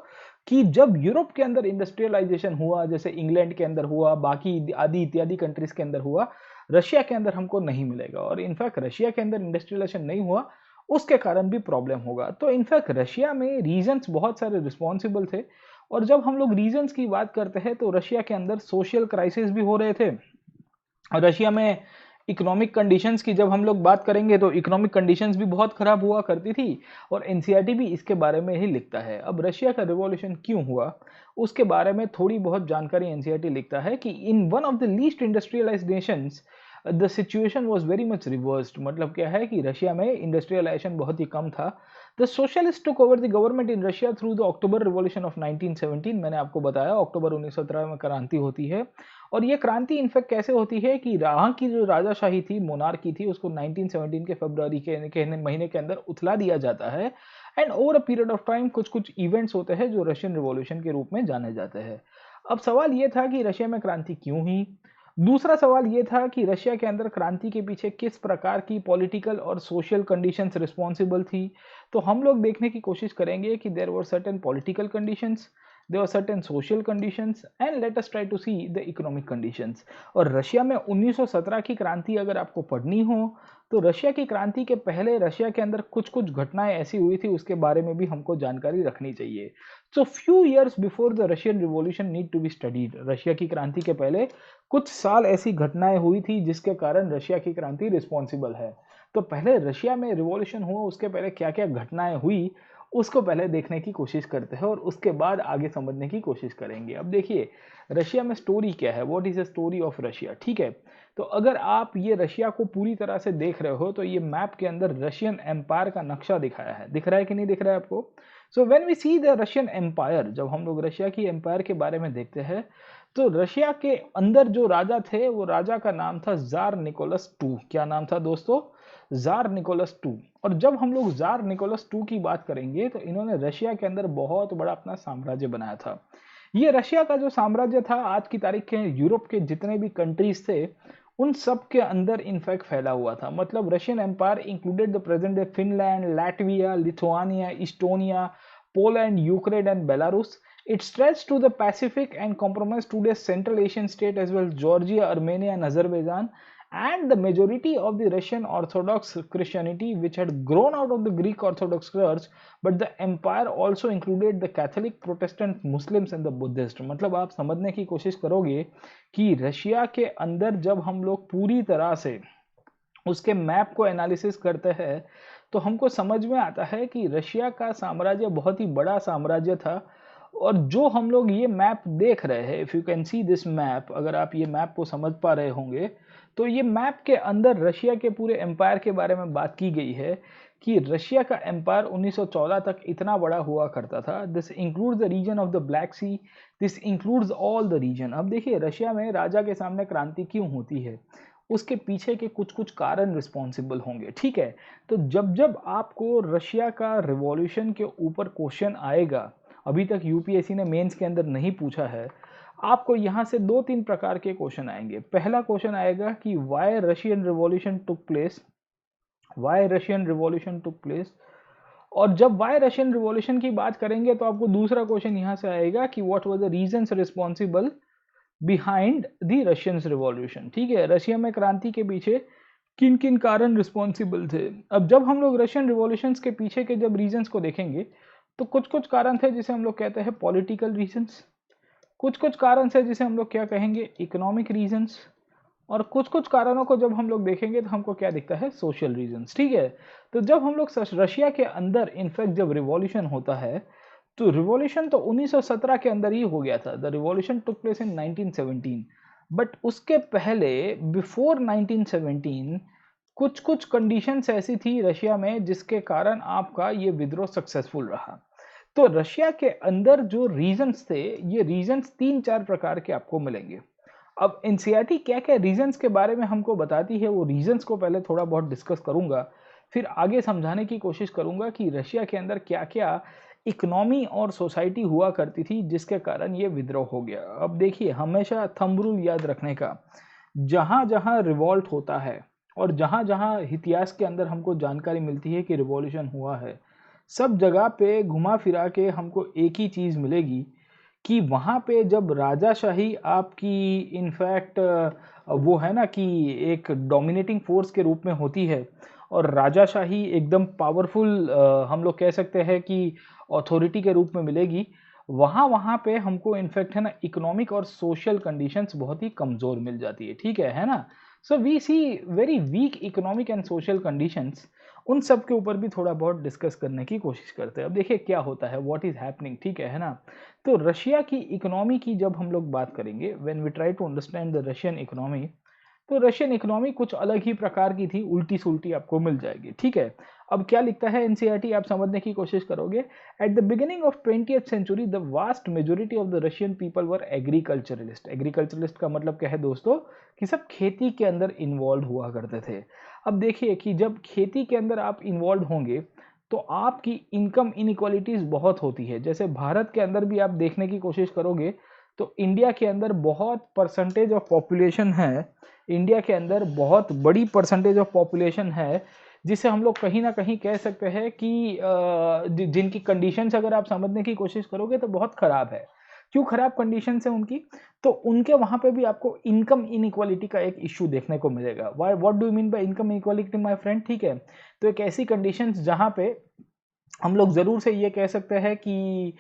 कि जब यूरोप के अंदर इंडस्ट्रियलाइजेशन हुआ, जैसे इंग्लैंड के अंदर हुआ, बाकी आदि इत्यादि कंट्रीज के अंदर हुआ, रशिया के अंदर हमको नहीं मिलेगा। और इनफैक्ट रशिया के अंदर इंडस्ट्रियलाइजेशन नहीं हुआ उसके कारण भी प्रॉब्लम होगा। तो इनफैक्ट रशिया में रीजन्स बहुत सारे रिस्पॉन्सिबल थे। और जब हम लोग रीजन्स की बात करते हैं तो रशिया के अंदर सोशल क्राइसिस भी हो रहे थे। और रशिया में इकोनॉमिक कंडीशंस की जब हम लोग बात करेंगे तो इकोनॉमिक कंडीशंस भी बहुत खराब हुआ करती थी और एनसीईआरटी भी इसके बारे में ही लिखता है। अब रशिया का रिवॉल्यूशन क्यों हुआ उसके बारे में थोड़ी बहुत जानकारी एनसीईआरटी लिखता है कि in one of the least industrialised Nations the situation was very much reversed. मतलब क्या है कि रशिया में इंडस्ट्रियलाइजेशन बहुत ही कम था। The socialist took over the government in Russia through the October revolution of 1917। मैंने आपको बताया अक्टूबर 1917 में क्रांति होती है। और ये क्रांति इनफैक्ट कैसे होती है कि वहाँ की जो राजाशाही थी, मोनार्की थी, उसको 1917 के फरवरी के महीने के अंदर उथला दिया जाता है। And over a period of time कुछ कुछ इवेंट्स होते हैं जो रशियन रिवॉल्यूशन के रूप में जाने जाते हैं। अब सवाल ये था कि रशिया में क्रांति क्यों हुई। दूसरा सवाल ये था कि रशिया के अंदर क्रांति के पीछे किस प्रकार की पॉलिटिकल और सोशल कंडीशंस रिस्पॉन्सिबल थी। तो हम लोग देखने की कोशिश करेंगे कि there were certain political conditions, there were certain social conditions and let us try to see the economic conditions। और रशिया में 1917 की क्रांति अगर आपको पढ़नी हो तो रशिया की क्रांति के पहले रशिया के अंदर कुछ कुछ घटनाएं ऐसी हुई थी उसके बारे में भी हमको जानकारी रखनी चाहिए। So few years before the Russian revolution need to be studied. Russia की क्रांति के पहले कुछ साल ऐसी घटनाएं हुई थी जिसके कारण रशिया की क्रांति रिस्पॉन्सिबल है। तो पहले रशिया में रिवॉल्यूशन हुआ उसके पहले क्या क्या घटनाएं हुई उसको पहले देखने की कोशिश करते हैं और उसके बाद आगे समझने की कोशिश करेंगे। अब देखिए रशिया में स्टोरी क्या है, what is the story of Russia. ठीक है, तो अगर आप ये रशिया को पूरी तरह से देख रहे हो तो ये मैप के अंदर रशियन एम्पायर का नक्शा दिखाया है, दिख रहा है कि नहीं दिख रहा है आपको। So when we see the Russian empire, जब हम लोग रशिया की एम्पायर के बारे में देखते हैं तो रशिया के अंदर जो राजा थे वो राजा का नाम था जार निकोलस टू। क्या नाम था दोस्तों? Tsar Nicholas two. और जब हम लोग जार निकोलस टू की बात करेंगे तो इन्होंने रशिया के अंदर बहुत बड़ा अपना साम्राज्य बनाया था। ये रशिया का जो साम्राज्य था आज की तारीख के यूरोप के जितने भी कंट्रीज थे उन सब के अंदर इनफैक्ट फैला हुआ था। मतलब Russian empire included the present day Finland, Latvia, Lithuania, Estonia, Poland, Ukraine and Belarus. It stretched to the Pacific and compromised today's Central Asian state as well as Georgia, Armenia, and Azerbaijan, and the majority of the Russian Orthodox Christianity, which had grown out of the Greek Orthodox Church, but the empire also included the Catholic, Protestant, Muslims, and the Buddhist. मतलब आप समझने की कोशिश करोगे कि रशिया के अंदर जब हम लोग पूरी तरह से उसके मैप को एनालिसिस करते हैं तो हमको समझ में आता है कि रशिया का साम्राज्य बहुत ही बड़ा साम्राज्य था। और जो हम लोग ये मैप देख रहे हैं, if you can see this map, अगर आप ये मैप को समझ पा रहे होंगे तो ये मैप के अंदर रशिया के पूरे एम्पायर के बारे में बात की गई है कि रशिया का एम्पायर 1914 तक इतना बड़ा हुआ करता था। This includes the region of the Black Sea, this includes all the region. अब देखिए रशिया में राजा के सामने क्रांति क्यों होती है, उसके पीछे के कुछ कुछ कारण रिस्पॉन्सिबल होंगे, ठीक है। तो जब जब आपको रशिया का रिवॉल्यूशन के ऊपर क्वेश्चन आएगा, अभी तक यूपीएससी ने मेंस के अंदर नहीं पूछा है, आपको यहाँ से 2-3 प्रकार के क्वेश्चन आएंगे। पहला क्वेश्चन आएगा कि why Russian revolution took place, why Russian revolution took place. और जब वाई रशियन रिवॉल्यूशन की बात करेंगे तो आपको दूसरा क्वेश्चन यहाँ से आएगा कि what was the reasons responsible behind the Russian revolution, ठीक है। रशिया में क्रांति के पीछे किन किन कारण रिस्पॉन्सिबल थे। अब जब हम लोग रशियन रिवॉल्यूशंस के पीछे के जब रीजंस को देखेंगे तो कुछ कुछ कारण थे जिसे हम लोग कहते हैं पॉलिटिकल रीजंस, कुछ कुछ कारण थे जिसे हम लोग क्या कहेंगे इकोनॉमिक रीजंस, और कुछ कुछ कारणों को जब हम लोग देखेंगे तो हमको क्या दिखता है सोशल रीजंस, ठीक है। तो जब हम लोग रशिया के अंदर इनफैक्ट जब रिवॉल्यूशन होता है तो रिवॉल्यूशन तो 1917 के अंदर ही हो गया था। The revolution took place in 1917, but उसके पहले बिफोर 1917 कुछ कुछ कंडीशंस ऐसी थी रशिया में जिसके कारण आपका ये विद्रोह सक्सेसफुल रहा। तो रशिया के अंदर जो रीजंस थे, ये रीजंस 3-4 प्रकार के आपको मिलेंगे। अब एनसीईआरटी क्या क्या रीजंस के बारे में हमको बताती है, वो रीजंस को पहले थोड़ा बहुत डिस्कस करूंगा, फिर आगे समझाने की कोशिश करूंगा कि रशिया के अंदर क्या क्या इकोनॉमी और सोसाइटी हुआ करती थी जिसके कारण ये विद्रोह हो गया। अब देखिए हमेशा थंब रूल याद रखने का, जहाँ जहाँ रिवॉल्ट होता है और जहाँ जहाँ इतिहास के अंदर हमको जानकारी मिलती है कि रिवॉल्यूशन हुआ है, सब जगह पे घुमा फिरा के हमको एक ही चीज़ मिलेगी कि वहाँ पे जब राजाशाही आपकी इनफैक्ट वो है ना कि एक डोमिनेटिंग फोर्स के रूप में होती है और राजाशाही एकदम पावरफुल हम लोग कह सकते हैं कि अथॉरिटी के रूप में मिलेगी, वहाँ वहाँ पे हमको इनफैक्ट है ना इकोनॉमिक और सोशल कंडीशंस बहुत ही कमज़ोर मिल जाती है ना। So we see very weak economic and social conditions. उन सब के ऊपर भी थोड़ा बहुत डिस्कस करने की कोशिश करते हैं। अब देखिए क्या होता है, व्हाट इज़ हैपनिंग, ठीक है ना। तो रशिया की इकोनॉमी की जब हम लोग बात करेंगे, when we try to understand the Russian economy, तो रशियन इकोनॉमी कुछ अलग ही प्रकार की थी, उल्टी सुल्टी आपको मिल जाएगी, ठीक है। अब क्या लिखता है एनसीईआरटी, आप समझने की कोशिश करोगे। At the beginning of 20th century the vast majority of the Russian people were agriculturalist. Agriculturalist का मतलब क्या है दोस्तों, कि सब खेती के अंदर इन्वॉल्व हुआ करते थे। अब देखिए कि जब खेती के अंदर आप इन्वॉल्व होंगे तो आपकी इनकम इनइक्वालिटीज़ बहुत होती है। जैसे भारत के अंदर भी आप देखने की कोशिश करोगे तो इंडिया के अंदर बहुत परसेंटेज ऑफ पॉपुलेशन है, इंडिया के अंदर बहुत बड़ी परसेंटेज ऑफ पॉपुलेशन है जिसे हम लोग कहीं ना कहीं कह सकते हैं कि जिनकी कंडीशंस अगर आप समझने की कोशिश करोगे तो बहुत ख़राब है। क्यों ख़राब कंडीशंस है उनकी, तो उनके वहाँ पे भी आपको इनकम इनइक्वालिटी का एक इश्यू देखने को मिलेगा। Why what do you mean by income inequality my friend, ठीक है। तो एक ऐसी कंडीशंस जहाँ पे हम लोग ज़रूर से ये कह सकते हैं कि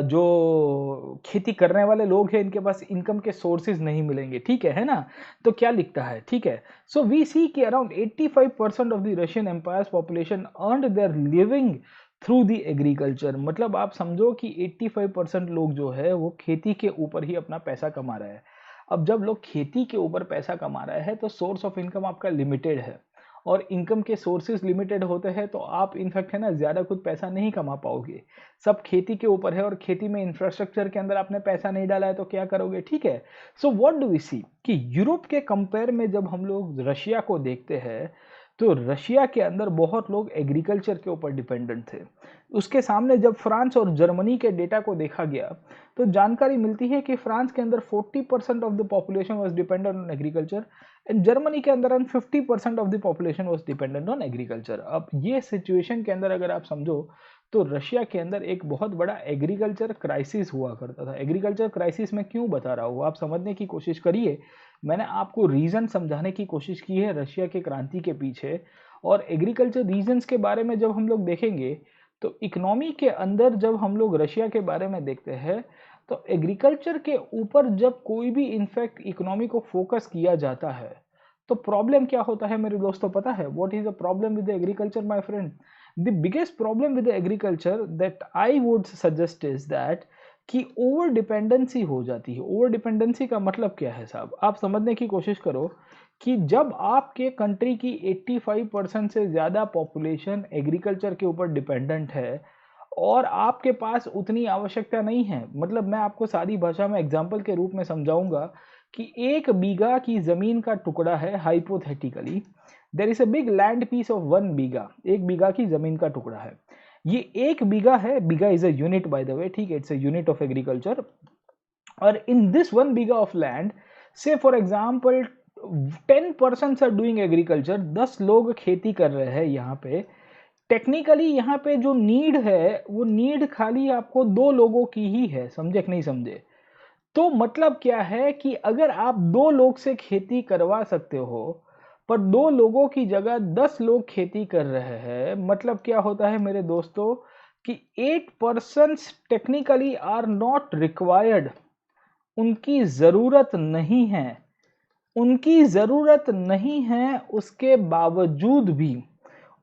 जो खेती करने वाले लोग हैं इनके पास इनकम के सोर्सेज नहीं मिलेंगे, ठीक है ना। तो क्या लिखता है, ठीक है। सो वी सी कि around 85% of the Russian empire's population earned their living through the agriculture. मतलब आप समझो कि 85% लोग जो है वो खेती के ऊपर ही अपना पैसा कमा रहे हैं। अब जब लोग खेती के ऊपर पैसा कमा रहे हैं तो सोर्स ऑफ इनकम आपका लिमिटेड है और इनकम के सोर्सेज लिमिटेड होते हैं तो आप इनफैक्ट है ना ज़्यादा खुद पैसा नहीं कमा पाओगे। सब खेती के ऊपर है और खेती में इंफ्रास्ट्रक्चर के अंदर आपने पैसा नहीं डाला है तो क्या करोगे, ठीक है। So what do we see कि यूरोप के कंपेयर में जब हम लोग रशिया को देखते हैं तो रशिया के अंदर बहुत लोग एग्रीकल्चर के ऊपर डिपेंडेंट थे। उसके सामने जब फ्रांस और जर्मनी के डेटा को देखा गया तो जानकारी मिलती है कि फ्रांस के अंदर 40% of the population was dependent on agriculture and Germany के अंदर 50% of the population was dependent on agriculture. अब ये सिचुएशन के अंदर अगर आप समझो तो रशिया के अंदर एक बहुत बड़ा एग्रीकल्चर क्राइसिस हुआ करता था। एग्रीकल्चर क्राइसिस मैं क्यों बता रहा हूँ आप समझने की कोशिश करिए। मैंने आपको रीजन समझाने की कोशिश की है रशिया के क्रांति के पीछे, और एग्रीकल्चर रीजन्स के बारे में जब हम लोग देखेंगे तो इकोनॉमी के अंदर जब हम लोग रशिया के बारे में देखते हैं तो एग्रीकल्चर के ऊपर जब कोई भी इनफैक्ट इकोनॉमी को फोकस किया जाता है तो प्रॉब्लम क्या होता है मेरे दोस्तों, पता है what is the problem with agriculture my friend? The biggest problem with agriculture that I would suggest is that कि ओवर डिपेंडेंसी हो जाती है। ओवर डिपेंडेंसी का मतलब क्या है साहब, आप समझने की कोशिश करो कि जब आपके कंट्री की 85% से ज़्यादा पॉपुलेशन एग्रीकल्चर के ऊपर डिपेंडेंट है और आपके पास उतनी आवश्यकता नहीं है, मतलब मैं आपको सादी भाषा में एग्जाम्पल के रूप में समझाऊंगा कि 1 बीघा की ज़मीन का टुकड़ा है, hypothetically there is a big land piece of 1 bigha, 1 बीघा की ज़मीन का टुकड़ा है। ये 1 बीघा है, bigha is a unit by the way, ठीक है, it's a unit of agriculture. और in this 1 bigha of land से for example 10% are doing agriculture, 10 लोग खेती कर रहे हैं यहाँ पे। टेक्निकली यहाँ पे जो नीड है वो नीड खाली आपको 2 लोगों की ही है, समझे कि नहीं समझे? तो मतलब क्या है कि अगर आप 2 लोग से खेती करवा सकते हो पर 2 लोगों की जगह 10 लोग खेती कर रहे हैं, मतलब क्या होता है मेरे दोस्तों कि 8 person technically are not required, उनकी ज़रूरत नहीं है, उनकी ज़रूरत नहीं है, उसके बावजूद भी,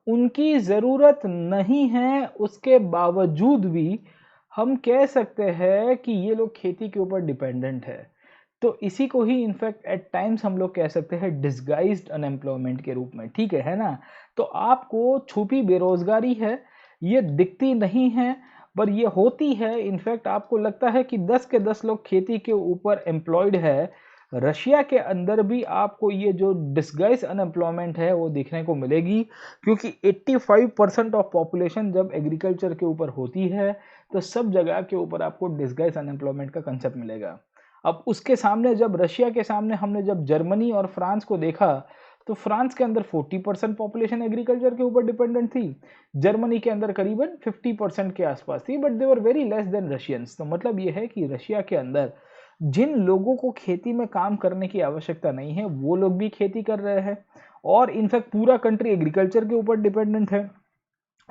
उनकी ज़रूरत नहीं है उसके बावजूद भी हम कह सकते हैं कि ये लोग खेती के ऊपर डिपेंडेंट है। तो इसी को ही इनफैक्ट एट टाइम्स हम लोग कह सकते हैं डिसगाइज्ड अनएम्प्लॉयमेंट के रूप में, ठीक है ना। तो आपको छुपी बेरोजगारी है, ये दिखती नहीं है पर ये होती है। इनफैक्ट आपको लगता है कि 10 के 10 लोग खेती के ऊपर एम्प्लॉयड है, रशिया के अंदर भी आपको ये जो डिसगाइज अनएम्प्लॉयमेंट है वो देखने को मिलेगी, क्योंकि 85% ऑफ पॉपुलेशन जब एग्रीकल्चर के ऊपर होती है तो सब जगह के ऊपर आपको डिसगाइज अनएम्प्लॉयमेंट का कंसेप्ट मिलेगा। अब उसके सामने जब रशिया के सामने हमने जब जर्मनी और फ्रांस को देखा तो फ्रांस के अंदर 40% पॉपुलेशन एग्रीकल्चर के ऊपर डिपेंडेंट थी, जर्मनी के अंदर करीबन 50% के आसपास थी, but they were very less than Russians. तो मतलब ये है कि रशिया के अंदर जिन लोगों को खेती में काम करने की आवश्यकता नहीं है वो लोग भी खेती कर रहे हैं, और इनफैक्ट पूरा कंट्री एग्रीकल्चर के ऊपर डिपेंडेंट है।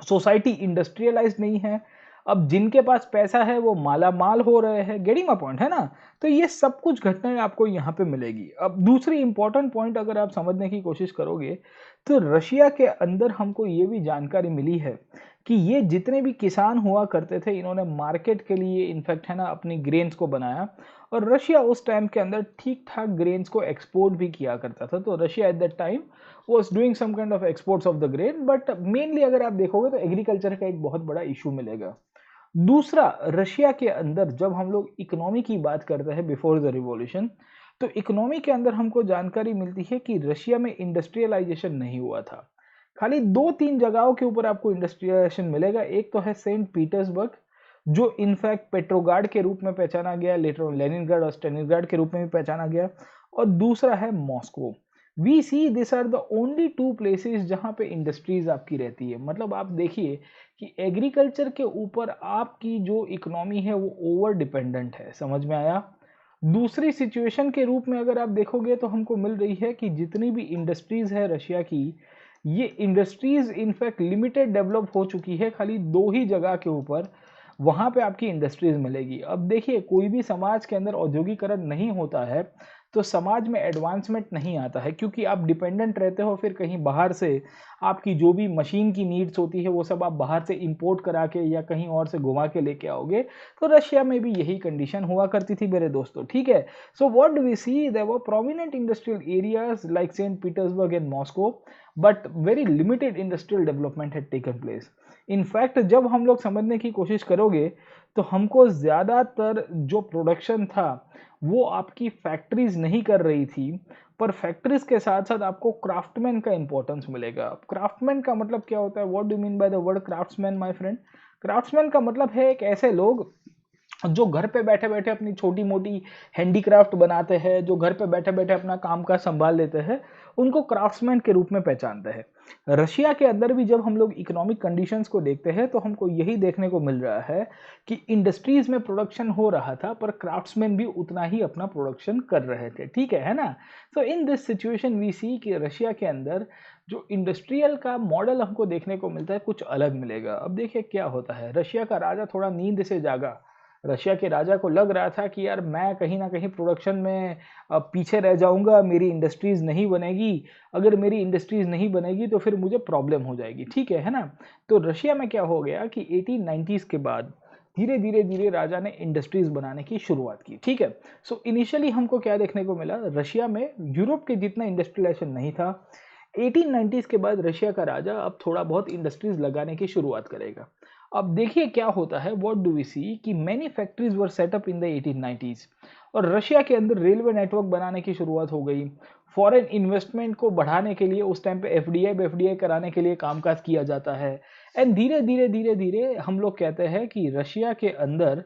सोसाइटी इंडस्ट्रियलाइज नहीं है। अब जिनके पास पैसा है वो माला माल हो रहे हैं, गेटिंग माय पॉइंट है ना। तो ये सब कुछ घटनाएं आपको यहाँ पे मिलेगी। अब दूसरी इंपॉर्टेंट पॉइंट अगर आप समझने की कोशिश करोगे तो रशिया के अंदर हमको ये भी जानकारी मिली है कि ये जितने भी किसान हुआ करते थे इन्होंने मार्केट के लिए इनफैक्ट है ना अपनी ग्रेन्स को बनाया, और रशिया उस टाइम के अंदर ठीक ठाक ग्रेन्स को एक्सपोर्ट भी किया करता था। तो Russia at that time was doing some kind of exports of the grain, but mainly अगर आप देखोगे तो एग्रीकल्चर का एक बहुत बड़ा इशू मिलेगा। दूसरा, रशिया के अंदर जब हम लोग इकोनॉमी की बात करते हैं बिफोर द रिवॉल्यूशन, तो इकोनॉमी के अंदर हमको जानकारी मिलती है कि रशिया में इंडस्ट्रियलाइजेशन नहीं हुआ था। खाली 2-3 जगहों के ऊपर आपको इंडस्ट्रियलाइजेशन मिलेगा। एक तो है सेंट पीटर्सबर्ग, जो इनफैक्ट पेट्रोग्राड के रूप में पहचाना गया, लेटर लेनिनग्राड और स्टेलिनग्राड के रूप में भी पहचाना गया, और दूसरा है Moscow. We see this are the only 2 places जहाँ पे इंडस्ट्रीज आपकी रहती है। मतलब आप देखिए कि एग्रीकल्चर के ऊपर आपकी जो इकोनॉमी है वो ओवर डिपेंडेंट है, समझ में आया। दूसरी सिचुएशन के रूप में अगर आप देखोगे तो हमको मिल रही है कि जितनी भी इंडस्ट्रीज है रशिया की, ये इंडस्ट्रीज इनफैक्ट लिमिटेड डेवलप हो चुकी है, खाली 2 ही जगह के ऊपर वहाँ पे आपकी इंडस्ट्रीज मिलेगी। अब देखिए कोई भी समाज के अंदर औद्योगिकरण नहीं होता है तो समाज में एडवांसमेंट नहीं आता है, क्योंकि आप डिपेंडेंट रहते हो फिर कहीं बाहर से। आपकी जो भी मशीन की नीड्स होती है वो सब आप बाहर से इंपोर्ट करा के या कहीं और से घुमा के लेके आओगे। तो रशिया में भी यही कंडीशन हुआ करती थी मेरे दोस्तों, ठीक है। So what do we see, there were prominent industrial areas like Saint Petersburg and Moscow, but very limited industrial development had taken place. In fact जब हम लोग समझने की कोशिश करोगे तो हमको ज़्यादातर जो प्रोडक्शन था वो आपकी फैक्ट्रीज नहीं कर रही थी, पर फैक्ट्रीज के साथ साथ आपको क्राफ्टमैन का इंपॉर्टेंस मिलेगा। क्राफ्टमैन का मतलब क्या होता है, what do mean by the word craftsman my friend? Craftsman का मतलब है एक ऐसे लोग जो घर पे बैठे बैठे अपनी छोटी मोटी हैंडीक्राफ्ट बनाते हैं, जो घर पे बैठे बैठे अपना काम का संभाल लेते हैं, उनको क्राफ्ट्समैन के रूप में पहचानते हैं। रशिया के अंदर भी जब हम लोग इकोनॉमिक कंडीशंस को देखते हैं तो हमको यही देखने को मिल रहा है कि इंडस्ट्रीज में प्रोडक्शन हो रहा था पर क्राफ्ट्समैन भी उतना ही अपना प्रोडक्शन कर रहे थे, ठीक है ना। सो in this situation we see कि रशिया के अंदर जो इंडस्ट्रियल का मॉडल हमको देखने को मिलता है कुछ अलग मिलेगा। अब देखिए क्या होता है, रशिया का राजा थोड़ा नींद से जागा। रशिया के राजा को लग रहा था कि यार मैं कहीं ना कहीं प्रोडक्शन में पीछे रह जाऊंगा, मेरी इंडस्ट्रीज नहीं बनेगी। अगर मेरी इंडस्ट्रीज नहीं बनेगी तो फिर मुझे प्रॉब्लम हो जाएगी, ठीक है ना। तो रशिया में क्या हो गया कि 1890s के बाद धीरे धीरे धीरे राजा ने इंडस्ट्रीज बनाने की शुरुआत की, ठीक है। सो इनिशियली हमको क्या देखने को मिला, रशिया में यूरोप के जितना इंडस्ट्रियलाइजेशन नहीं था। 1890s के बाद रशिया का राजा अब थोड़ा बहुत इंडस्ट्रीज लगाने की शुरुआत करेगा। अब देखिए क्या होता है, व्हाट डू वी सी कि many factories were set up in the 1890s, और रशिया के अंदर रेलवे नेटवर्क बनाने की शुरुआत हो गई। फॉरेन इन्वेस्टमेंट को बढ़ाने के लिए उस टाइम पे एफडीआई कराने के लिए कामकाज किया जाता है। एंड धीरे धीरे धीरे धीरे हम लोग कहते हैं कि रशिया के अंदर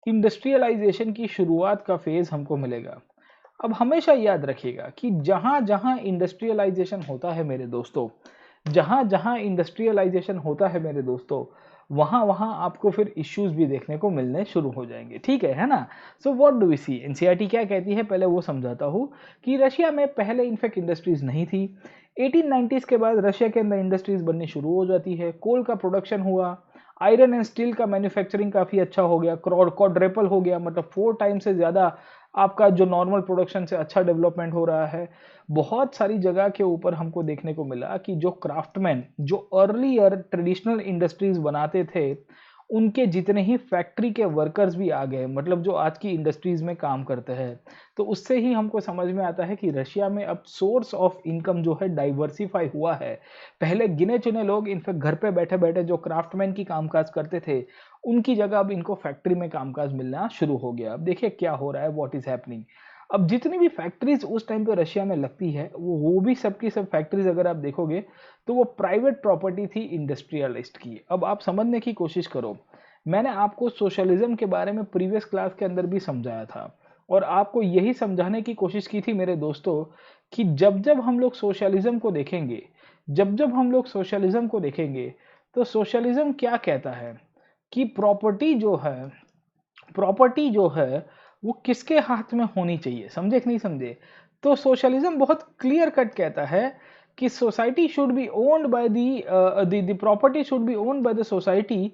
इंडस्ट्रियलाइजेशन की शुरुआत का फेज हमको मिलेगा। अब हमेशा याद रखिएगा कि जहां जहां इंडस्ट्रियलाइजेशन होता है मेरे दोस्तों, जहां जहां इंडस्ट्रियलाइजेशन होता है मेरे दोस्तों, वहां वहां आपको फिर इश्यूज भी देखने को मिलने शुरू हो जाएंगे, ठीक है ना। So what do we see, NCERT क्या कहती है पहले वो समझाता हूँ कि रशिया में पहले इनफैक्ट इंडस्ट्रीज नहीं थी। 1890s के बाद रशिया के अंदर इंडस्ट्रीज बननी शुरू हो जाती है। कोल का प्रोडक्शन हुआ, आयरन एंड स्टील का मैन्युफैक्चरिंग काफी अच्छा हो गया, क्वाड्रेपल हो गया, मतलब 4 टाइम से ज्यादा आपका जो नॉर्मल प्रोडक्शन से अच्छा डेवलपमेंट हो रहा है। बहुत सारी जगह के ऊपर हमको देखने को मिला कि जो क्राफ्टमैन जो अर्लियर ट्रेडिशनल इंडस्ट्रीज बनाते थे, उनके जितने ही फैक्ट्री के वर्कर्स भी आ गए, मतलब जो आज की इंडस्ट्रीज में काम करते हैं। तो उससे ही हमको समझ में आता है कि रशिया में अब सोर्स ऑफ इनकम जो है डाइवर्सिफाई हुआ है। पहले गिने चुने लोग इनफैक्ट घर पे बैठे बैठे जो क्राफ्टमैन की कामकाज करते थे, उनकी जगह अब इनको फैक्ट्री में कामकाज मिलना शुरू हो गया। अब देखिए क्या हो रहा है, व्हाट इज हैपनिंग। अब जितनी भी फैक्ट्रीज उस टाइम पे रशिया में लगती है वो भी सबकी सब फैक्ट्रीज अगर आप देखोगे तो वो प्राइवेट प्रॉपर्टी थी इंडस्ट्रियलिस्ट की। अब आप समझने की कोशिश करो, मैंने आपको सोशलिज्म के बारे में प्रीवियस क्लास के अंदर भी समझाया था, और आपको यही समझाने की कोशिश की थी मेरे दोस्तों कि जब जब हम लोग सोशलिज्म को देखेंगे, जब जब हम लोग सोशलिज्म को देखेंगे तो सोशलिज्म क्या कहता है कि प्रॉपर्टी जो है वो किसके हाथ में होनी चाहिए, समझे कि नहीं समझे। तो सोशलिज्म बहुत क्लियर कट कहता है कि society should be owned by the property should be owned by the society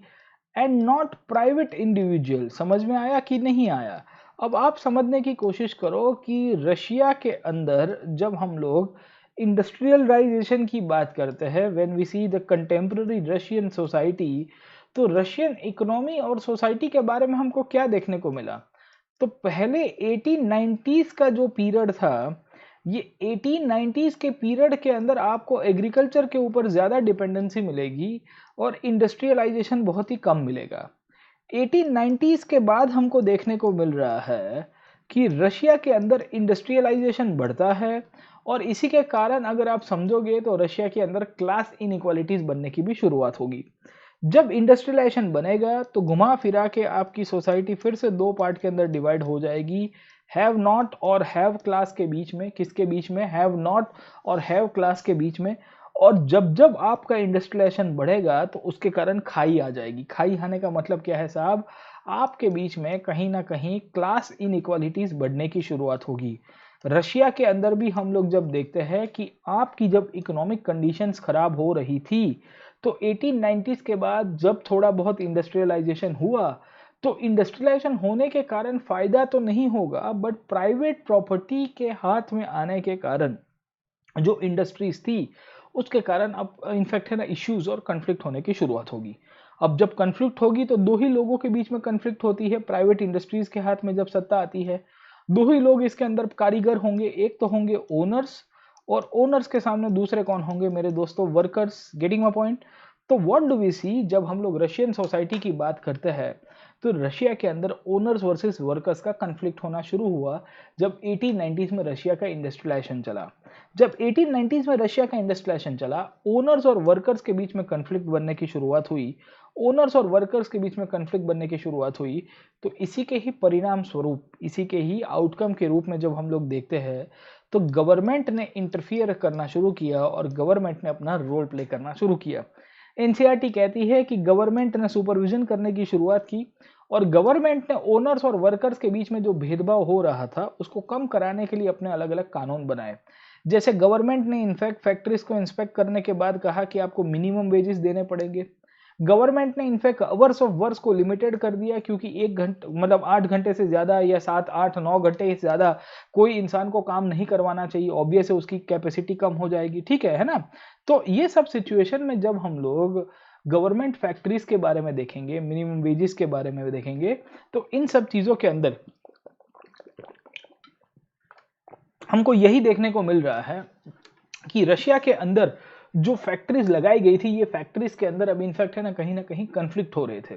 and not private individual. समझ में आया कि नहीं आया। अब आप समझने की कोशिश करो कि रशिया के अंदर जब हम लोग इंडस्ट्रियलाइजेशन की बात करते हैं, when we see the contemporary Russian society, तो रशियन इकोनॉमी और सोसाइटी के बारे में हमको क्या देखने को मिला। तो पहले 1890s का जो पीरियड था, ये 1890s के पीरियड के अंदर आपको एग्रीकल्चर के ऊपर ज़्यादा डिपेंडेंसी मिलेगी और इंडस्ट्रियलाइजेशन बहुत ही कम मिलेगा। 1890s के बाद हमको देखने को मिल रहा है कि रशिया के अंदर इंडस्ट्रियलाइजेशन बढ़ता है, और इसी के कारण अगर आप समझोगे तो रशिया के अंदर क्लास इनइक्वालिटीज बनने की भी शुरुआत होगी। जब इंडस्ट्रियलाइजेशन बनेगा तो घुमा फिरा के आपकी सोसाइटी फिर से दो पार्ट के अंदर डिवाइड हो जाएगी, हैव नॉट और हैव क्लास के बीच में। किसके बीच में? हैव नॉट और हैव क्लास के बीच में। और जब जब आपका इंडस्ट्रियलाइजेशन बढ़ेगा तो उसके कारण खाई आ जाएगी। खाई आने का मतलब क्या है साहब, आपके बीच में कहीं ना कहीं क्लास इनइक्वालिटीज बढ़ने की शुरुआत होगी। रशिया के अंदर भी हम लोग जब देखते हैं कि आपकी जब इकोनॉमिक कंडीशंस खराब हो रही थी, तो 1890s के बाद जब थोड़ा बहुत इंडस्ट्रियलाइजेशन हुआ तो इंडस्ट्रियलाइजेशन होने के कारण फायदा तो नहीं होगा, बट प्राइवेट प्रॉपर्टी के हाथ में आने के कारण जो इंडस्ट्रीज थी उसके कारण अब इनफैक्ट है ना इश्यूज और कन्फ्लिक्ट होने की शुरुआत होगी। अब जब कन्फ्लिक्ट होगी तो दो ही लोगों के बीच में कन्फ्लिक्ट होती है, प्राइवेट इंडस्ट्रीज के हाथ में जब सत्ता आती है दो ही लोग इसके अंदर कारीगर होंगे, एक तो होंगे ओनर्स, और ओनर्स के सामने दूसरे कौन होंगे मेरे दोस्तों, वर्कर्स। Getting my point. तो व्हाट डू वी सी, जब हम लोग रशियन सोसाइटी की बात करते हैं तो रशिया के अंदर ओनर्स वर्सेस वर्कर्स का कन्फ्लिक्ट होना शुरू हुआ जब 1890s में रशिया का इंडस्ट्रियलाइजेशन चला। जब 1890s में रशिया का इंडस्ट्रियलाइजेशन चला, ओनर्स और वर्कर्स के बीच में कन्फ्लिक्ट बनने की शुरुआत हुई। ओनर्स और वर्कर्स के बीच में कन्फ्लिक्ट बनने की शुरुआत हुई तो इसी के ही परिणाम स्वरूप, इसी के ही आउटकम के रूप में जब हम लोग देखते हैं तो गवर्नमेंट ने इंटरफियर करना शुरू किया और गवर्नमेंट ने अपना रोल प्ले करना शुरू किया। एनसीईआरटी कहती है कि गवर्नमेंट ने सुपरविजन करने की शुरुआत की और गवर्नमेंट ने ओनर्स और वर्कर्स के बीच में जो भेदभाव हो रहा था उसको कम कराने के लिए अपने अलग अलग कानून बनाए। जैसे गवर्नमेंट ने इनफैक्ट फैक्ट्रीज को इंस्पेक्ट करने के बाद कहा कि आपको मिनिमम वेजेस देने पड़ेंगे। गवर्नमेंट ने इनफैक्ट अवर्स ऑफ वर्क को लिमिटेड कर दिया, क्योंकि 1 घंटे मतलब 8 घंटे से ज़्यादा या 7 8 9 घंटे से ज़्यादा कोई इंसान को काम नहीं करवाना चाहिए, ऑब्वियस है उसकी कैपेसिटी कम हो जाएगी, ठीक है ना। तो ये सब सिचुएशन में जब हम लोग गवर्नमेंट फैक्ट्रीज के बारे में देखेंगे, मिनिमम वेजेस के बारे में देखेंगे, तो इन सब चीज़ों के अंदर हमको यही देखने को मिल रहा है कि रशिया के अंदर जो फैक्ट्रीज लगाई गई थी, ये फैक्ट्रीज के अंदर अब इनफैक्ट है ना कहीं कन्फ्लिक्ट हो रहे थे।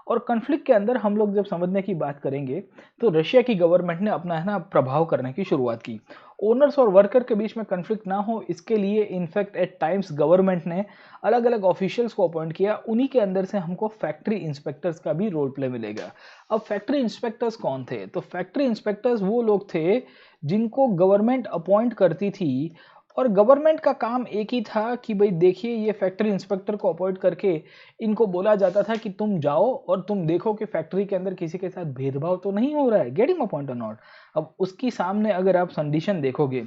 और कन्फ्लिक्ट के अंदर हम लोग जब समझने की बात करेंगे तो रशिया की गवर्नमेंट ने अपना है ना प्रभाव करने की शुरुआत की। ओनर्स और वर्कर के बीच में कन्फ्लिक्ट ना हो इसके लिए इनफैक्ट एट टाइम्स गवर्नमेंट ने अलग अलग ऑफिशियल्स को अपॉइंट किया। उन्हीं के अंदर से हमको फैक्ट्री इंस्पेक्टर्स का भी रोल प्ले मिलेगा। अब फैक्ट्री इंस्पेक्टर्स कौन थे? तो फैक्ट्री इंस्पेक्टर्स वो लोग थे जिनको गवर्नमेंट अपॉइंट करती थी, और गवर्नमेंट का काम एक ही था कि भाई देखिए ये फैक्ट्री इंस्पेक्टर को अपॉइंट करके इनको बोला जाता था कि तुम जाओ और तुम देखो कि फैक्ट्री के अंदर किसी के साथ भेदभाव तो नहीं हो रहा है। गेटिंग माय पॉइंट और नॉट। अब उसकी सामने अगर आप कंडीशन देखोगे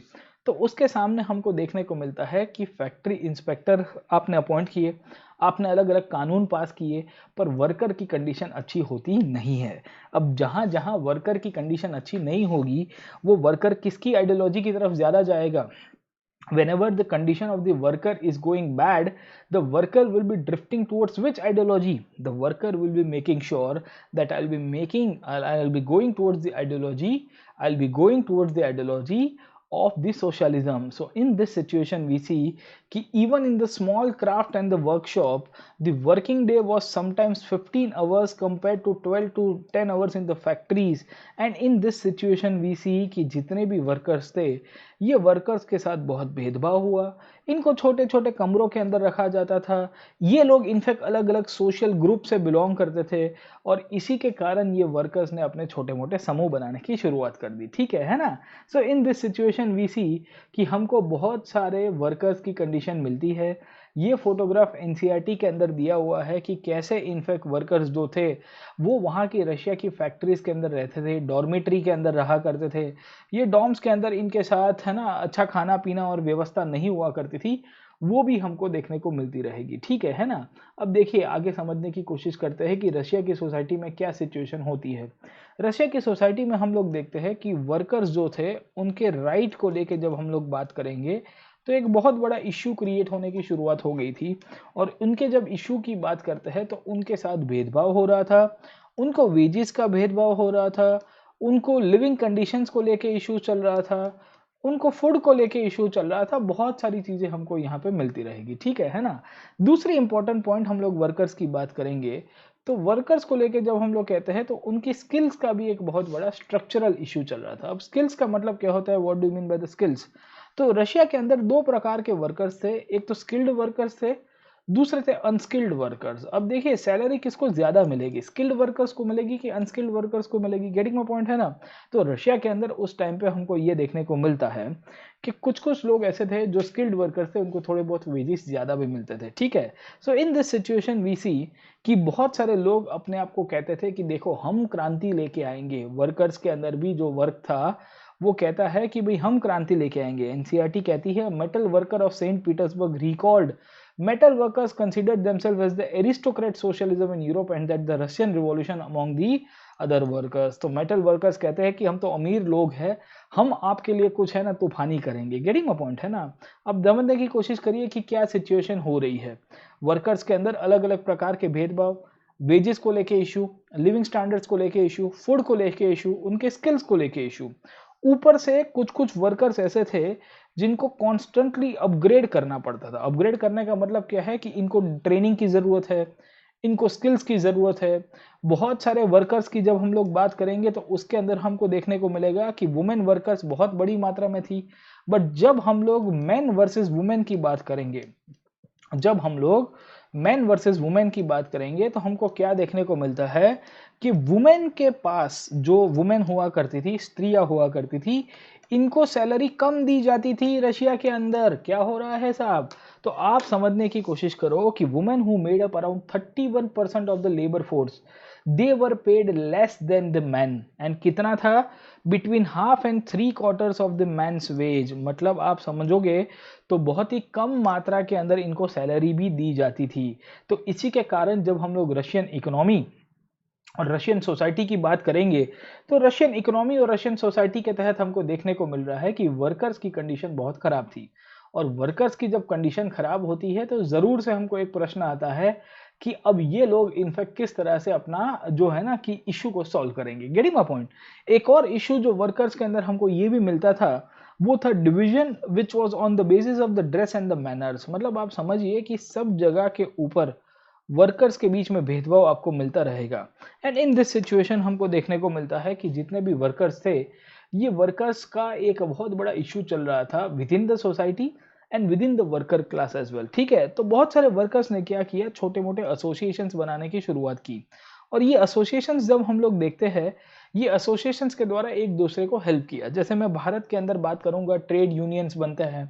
तो उसके सामने हमको देखने को मिलता है कि फैक्ट्री इंस्पेक्टर आपने अपॉइंट किए, आपने अलग अलग कानून पास किए, पर वर्कर की कंडीशन अच्छी होती नहीं है। अब जहाँ जहाँ वर्कर की कंडीशन अच्छी नहीं होगी वो वर्कर किसकी आइडियोलॉजी की तरफ ज़्यादा जाएगा? Whenever the condition of the worker is going bad, the worker will be drifting towards which ideology? The worker will be making sure that I'll be going towards the ideology, I'll be going towards the ideology of the socialism. So in this situation we see कि even in the small craft and the workshop, the working day was sometimes 15 hours compared to 12 to 10 hours in the factories. And in this situation we see कि जितने भी वर्कर्स थे ये वर्कर्स के साथ बहुत भेदभाव हुआ। इनको छोटे छोटे कमरों के अंदर रखा जाता था। ये लोग इनफैक्ट अलग अलग सोशल ग्रुप से बिलोंग करते थे और इसी के कारण ये वर्कर्स ने अपने छोटे मोटे समूह बनाने की शुरुआत कर दी। ठीक है ना। सो in this situation we see कि हमको बहुत सारे वर्कर्स की कंडीशन मिलती है। ये फोटोग्राफ एनसीईआरटी के अंदर दिया हुआ है कि कैसे इनफैक्ट वर्कर्स जो थे वो वहाँ की रशिया की फैक्ट्रीज के अंदर रहते थे, डॉर्मेट्री के अंदर रहा करते थे। ये डॉर्म्स के अंदर इनके साथ है ना अच्छा खाना पीना और व्यवस्था नहीं हुआ करती थी, वो भी हमको देखने को मिलती रहेगी। ठीक है ना। अब देखिए आगे समझने की कोशिश करते हैं कि रशिया की सोसाइटी में क्या सिचुएशन होती है। रशिया की सोसाइटी में हम लोग देखते हैं कि वर्कर्स जो थे उनके राइट को लेके जब हम लोग बात करेंगे तो एक बहुत बड़ा इश्यू क्रिएट होने की शुरुआत हो गई थी। और उनके जब इश्यू की बात करते हैं तो उनके साथ भेदभाव हो रहा था, उनको वेजेस का भेदभाव हो रहा था, उनको लिविंग कंडीशंस को लेके इशू चल रहा था, उनको फूड को लेके इशू चल रहा था। बहुत सारी चीज़ें हमको यहाँ पे मिलती रहेगी। ठीक है ना। दूसरी इंपॉर्टेंट पॉइंट हम लोग वर्कर्स की बात करेंगे तो वर्कर्स को लेके जब हम लोग कहते हैं तो उनकी स्किल्स का भी एक बहुत बड़ा स्ट्रक्चरल इशू चल रहा था। अब स्किल्स का मतलब क्या होता है, what do you mean by the skills? तो रशिया के अंदर दो प्रकार के वर्कर्स थे, एक तो स्किल्ड वर्कर्स थे, दूसरे थे अनस्किल्ड वर्कर्स। अब देखिए सैलरी किसको ज्यादा मिलेगी, स्किल्ड वर्कर्स को मिलेगी कि अनस्किल्ड वर्कर्स को मिलेगी? गेटिंग माय पॉइंट है ना। तो रशिया के अंदर उस टाइम पे हमको ये देखने को मिलता है कि कुछ कुछ लोग ऐसे थे जो स्किल्ड वर्कर्स थे, उनको थोड़े बहुत वेजेस ज्यादा भी मिलते थे। ठीक है। So in this situation we see कि बहुत सारे लोग अपने आप को कहते थे कि देखो हम क्रांति लेके आएंगे। वर्कर्स के अंदर भी जो वर्क था वो कहता है कि भाई हम क्रांति लेके आएंगे। एनसीईआरटी कहती है metal worker of Saint Petersburg recalled metal workers considered themselves as the aristocrat socialism in Europe and that the Russian revolution among the other workers. तो मेटल वर्कर्स कहते हैं कि हम तो अमीर लोग हैं, हम आपके लिए कुछ है ना तूफानी करेंगे। गेटिंग अ पॉइंट है ना। अब समझने की कोशिश करिए कि क्या सिचुएशन हो रही है। वर्कर्स के अंदर अलग अलग प्रकार के भेदभाव, वेजेस को लेके इशू, लिविंग स्टैंडर्ड्स को लेके इशू, फूड को लेके इशू, उनके स्किल्स को लेके इशू। ऊपर से कुछ कुछ वर्कर्स ऐसे थे जिनको कॉन्स्टेंटली अपग्रेड करना पड़ता था। अपग्रेड करने का मतलब क्या है कि इनको ट्रेनिंग की ज़रूरत है, इनको स्किल्स की ज़रूरत है। बहुत सारे वर्कर्स की जब हम लोग बात करेंगे तो उसके अंदर हमको देखने को मिलेगा कि वुमेन वर्कर्स बहुत बड़ी मात्रा में थी। बट जब हम लोग मेन वर्सेस वुमेन की बात करेंगे, जब हम लोग मेन वर्सेस वुमेन की बात करेंगे तो हमको क्या देखने को मिलता है कि वुमेन के पास जो वुमेन हुआ करती थी, स्त्रियां हुआ करती थी, इनको सैलरी कम दी जाती थी रशिया के अंदर। क्या हो रहा है साहब? तो आप समझने की कोशिश करो कि women who made up around 31% of the labour force, they were paid less than the man. And कितना था? Between half and 3/4 of the man's wage. मतलब आप समझोगे तो बहुत ही कम मात्रा के अंदर इनको सैलरी भी दी जाती थी। तो इसी के कारण जब हम लोग रशियन इकोनॉमी और रशियन सोसाइटी की बात करेंगे तो रशियन इकोनॉमी और रशियन सोसाइटी के तहत हमको देखने को मिल रहा है कि वर्कर्स की कंडीशन बहुत खराब थी। और वर्कर्स की जब कंडीशन खराब होती है तो ज़रूर से हमको एक प्रश्न आता है कि अब ये लोग इनफैक्ट किस तरह से अपना जो है ना कि इशू को सॉल्व करेंगे। Getting my point. एक और इशू जो वर्कर्स के अंदर हमको ये भी मिलता था वो था division which was on the basis of the dress and the manners. मतलब आप समझिए कि सब जगह के ऊपर वर्कर्स के बीच में भेदभाव आपको मिलता रहेगा। एंड इन दिस सिचुएशन हमको देखने को मिलता है कि जितने भी वर्कर्स थे, ये वर्कर्स का एक बहुत बड़ा इशू चल रहा था within the society and within the worker class as well. ठीक है, तो बहुत सारे वर्कर्स ने क्या किया, छोटे मोटे एसोसिएशंस बनाने की शुरुआत की। और ये एसोसिएशंस जब हम लोग देखते हैं, ये एसोसिएशंस के द्वारा एक दूसरे को हेल्प किया। जैसे मैं भारत के अंदर बात करूंगा, ट्रेड यूनियंस बनते हैं।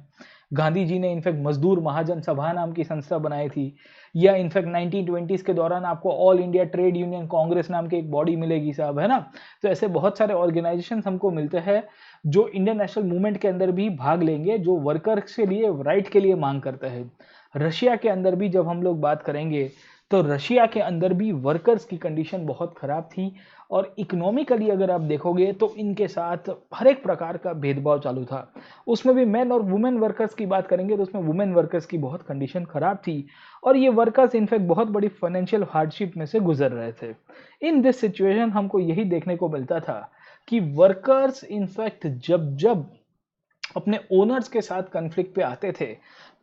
गांधी जी ने इनफैक्ट मजदूर महाजन सभा नाम की संस्था बनाई थी। या इनफैक्ट 1920s के दौरान आपको all India trade union Congress नाम की एक बॉडी मिलेगी साहब, है ना। तो ऐसे बहुत सारे ऑर्गेनाइजेशन हमको मिलते हैं जो इंडियन नेशनल मूवमेंट के अंदर भी भाग लेंगे, जो वर्कर्स के लिए राइट के लिए मांग करते हैं। रशिया के अंदर भी जब हम लोग बात करेंगे तो रशिया के अंदर भी वर्कर्स की कंडीशन बहुत खराब थी। और इकोनॉमिकली अगर आप देखोगे तो इनके साथ हर एक प्रकार का भेदभाव चालू था। उसमें भी मेन और वुमेन वर्कर्स की बात करेंगे तो उसमें वुमेन वर्कर्स की बहुत कंडीशन खराब थी। और ये वर्कर्स इनफैक्ट बहुत बड़ी फाइनेंशियल हार्डशिप में से गुजर रहे थे। इन दिस सिचुएशन हमको यही देखने को मिलता था कि वर्कर्स इनफैक्ट जब जब अपने ओनर्स के साथ कन्फ्लिक्ट पे आते थे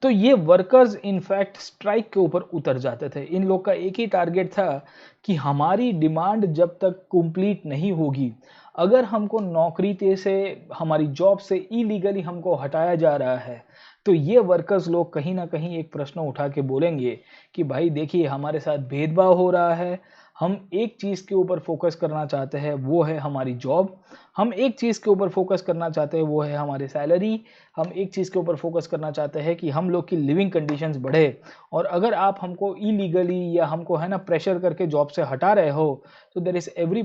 तो ये वर्कर्स इनफैक्ट स्ट्राइक के ऊपर उतर जाते थे। इन लोग का एक ही टारगेट था कि हमारी डिमांड जब तक कंप्लीट नहीं होगी, अगर हमको नौकरी से, हमारी जॉब से इलीगली हमको हटाया जा रहा है, तो ये वर्कर्स लोग कहीं ना कहीं एक प्रश्न उठा के बोलेंगे कि भाई देखिए हमारे साथ भेदभाव हो रहा है, हम एक चीज़ के ऊपर फोकस करना चाहते हैं वो है हमारी जॉब, हम एक चीज़ के ऊपर फोकस करना चाहते हैं वो है हमारी सैलरी, हम एक चीज़ के ऊपर फोकस करना चाहते हैं कि हम लोग की लिविंग कंडीशंस बढ़े। और अगर आप हमको इलीगली या हमको है ना प्रेशर करके जॉब से हटा रहे हो तो देर इज़ एवरी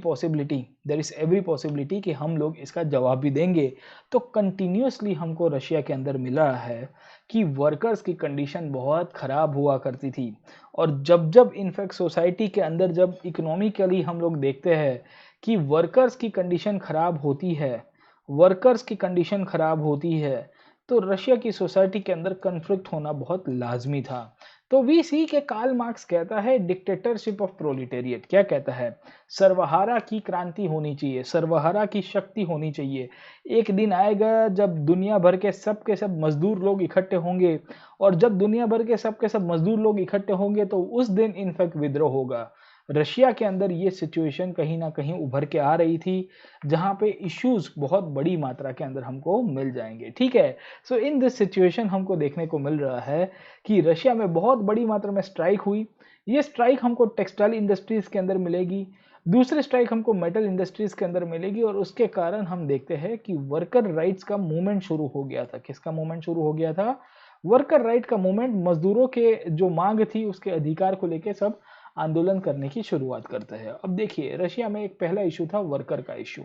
पॉसिबिलिटी कि हम लोग इसका जवाब भी देंगे। तो कंटिन्यूसली हमको रशिया के अंदर मिल रहा है कि वर्कर्स की कंडीशन बहुत ख़राब हुआ करती थी। और जब जब इनफैक्ट सोसाइटी के अंदर जब इकोनॉमिकली हम लोग देखते हैं कि वर्कर्स की कंडीशन खराब होती है, वर्कर्स की कंडीशन खराब होती है, तो रशिया की सोसाइटी के अंदर कन्फ्लिक्ट होना बहुत लाजमी था। तो वी सी के कार्ल मार्क्स कहता है डिक्टेटरशिप ऑफ प्रोलिटेरिएट। क्या कहता है? सर्वहारा की क्रांति होनी चाहिए, सर्वहारा की शक्ति होनी चाहिए। एक दिन आएगा जब दुनिया भर के सब मजदूर लोग इकट्ठे होंगे, और जब दुनिया भर के सब मजदूर लोग इकट्ठे होंगे तो उस दिन इनफैक्ट विद्रोह होगा। रशिया के अंदर ये सिचुएशन कहीं ना कहीं उभर के आ रही थी, जहां पे इश्यूज बहुत बड़ी मात्रा के अंदर हमको मिल जाएंगे। ठीक है, सो इन दिस सिचुएशन हमको देखने को मिल रहा है कि रशिया में बहुत बड़ी मात्रा में स्ट्राइक हुई। ये स्ट्राइक हमको टेक्सटाइल इंडस्ट्रीज के अंदर मिलेगी, दूसरी स्ट्राइक हमको मेटल इंडस्ट्रीज के अंदर मिलेगी, और उसके कारण हम देखते हैं कि वर्कर राइट्स का मूवमेंट शुरू हो गया था। किसका मूवमेंट शुरू हो गया था? वर्कर राइट का मूवमेंट। मजदूरों के जो मांग थी उसके अधिकार को लेकर सब आंदोलन करने की शुरुआत करते हैं। अब देखिए रशिया में एक पहला इशू था वर्कर का इशू।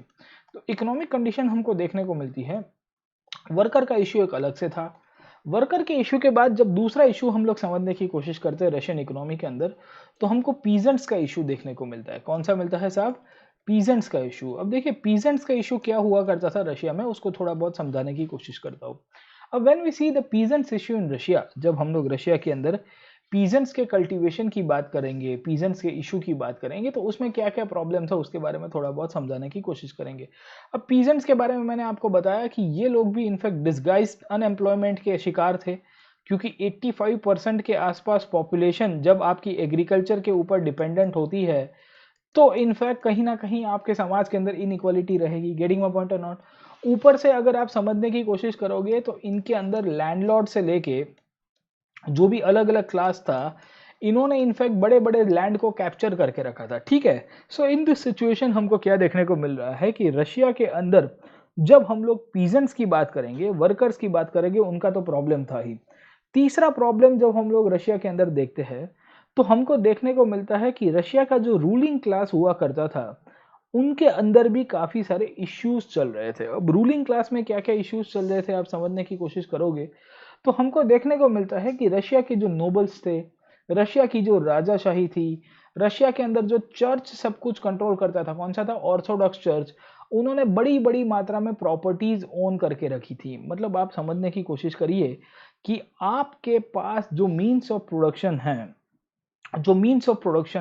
तो इकोनॉमिक कंडीशन हमको देखने को मिलती है, वर्कर का इशू एक अलग से था। वर्कर के इशू के बाद जब दूसरा इशू हम लोग समझने की कोशिश करते हैं रशियन इकोनॉमी के अंदर, तो हमको पीजेंट्स का इशू देखने को मिलता है। कौन सा मिलता है साहब? पीजेंट्स का इशू। अब देखिए पीजेंट्स का इशू क्या हुआ करता था रशिया में, उसको थोड़ा बहुत समझाने की कोशिश करता हूँ। अब when we see the peasants issue in Russia, जब हम लोग रशिया के अंदर पीजेंट्स के कल्टीवेशन की बात करेंगे, पीजेंट्स के इशू की बात करेंगे, तो उसमें क्या क्या प्रॉब्लम था उसके बारे में थोड़ा बहुत समझाने की कोशिश करेंगे। अब पीजेंट्स के बारे में मैंने आपको बताया कि ये लोग भी इनफैक्ट डिस्गाइज्ड अनएम्प्लॉयमेंट के शिकार थे, क्योंकि 85% के आसपास पॉपुलेशन जब आपकी एग्रीकल्चर के ऊपर डिपेंडेंट होती है, तो इनफैक्ट कहीं ना कहीं आपके समाज के अंदर इनइक्वालिटी रहेगी। गेटिंग माय पॉइंट और नॉट? ऊपर से अगर आप समझने की कोशिश करोगे तो इनके अंदर लैंडलॉर्ड से लेके जो भी अलग अलग क्लास था, इन्होंने इनफैक्ट बड़े बड़े लैंड को कैप्चर करके रखा था। ठीक है, सो इन दिस सिचुएशन हमको क्या देखने को मिल रहा है कि रशिया के अंदर जब हम लोग पीजेंट्स की बात करेंगे, वर्कर्स की बात करेंगे, उनका तो प्रॉब्लम था ही। तीसरा प्रॉब्लम जब हम लोग रशिया के अंदर देखते हैं, तो हमको देखने को मिलता है कि रशिया का जो रूलिंग क्लास हुआ करता था, उनके अंदर भी काफ़ी सारे इश्यूज चल रहे थे। अब रूलिंग क्लास में क्या क्या इश्यूज चल रहे थे आप समझने की कोशिश करोगे, तो हमको देखने को मिलता है कि रशिया के जो नोबल्स थे, रशिया की जो राजाशाही थी, रशिया के अंदर जो चर्च सब कुछ कंट्रोल करता था, कौन सा था? Orthodox church. उन्होंने बड़ी बड़ी मात्रा में प्रॉपर्टीज ओन करके रखी थी। मतलब आप समझने की कोशिश करिए कि आपके पास जो मीन्स ऑफ प्रोडक्शन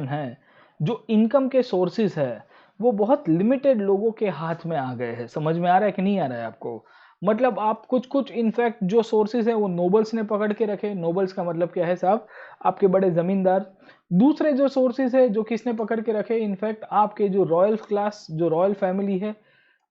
है, जो इनकम के सोर्सेज है, वो बहुत लिमिटेड लोगों के हाथ में आ गए हैं। समझ में आ रहा है कि नहीं आ रहा है आपको? मतलब आप कुछ कुछ इनफैक्ट जो सोर्सेज है वो नोबल्स ने पकड़ के रखे। नोबल्स का मतलब क्या है साहब? आपके बड़े जमींदार। दूसरे जो सोर्सेज है जो किसने पकड़ के रखे, इनफैक्ट आपके जो रॉयल क्लास, जो रॉयल फैमिली है,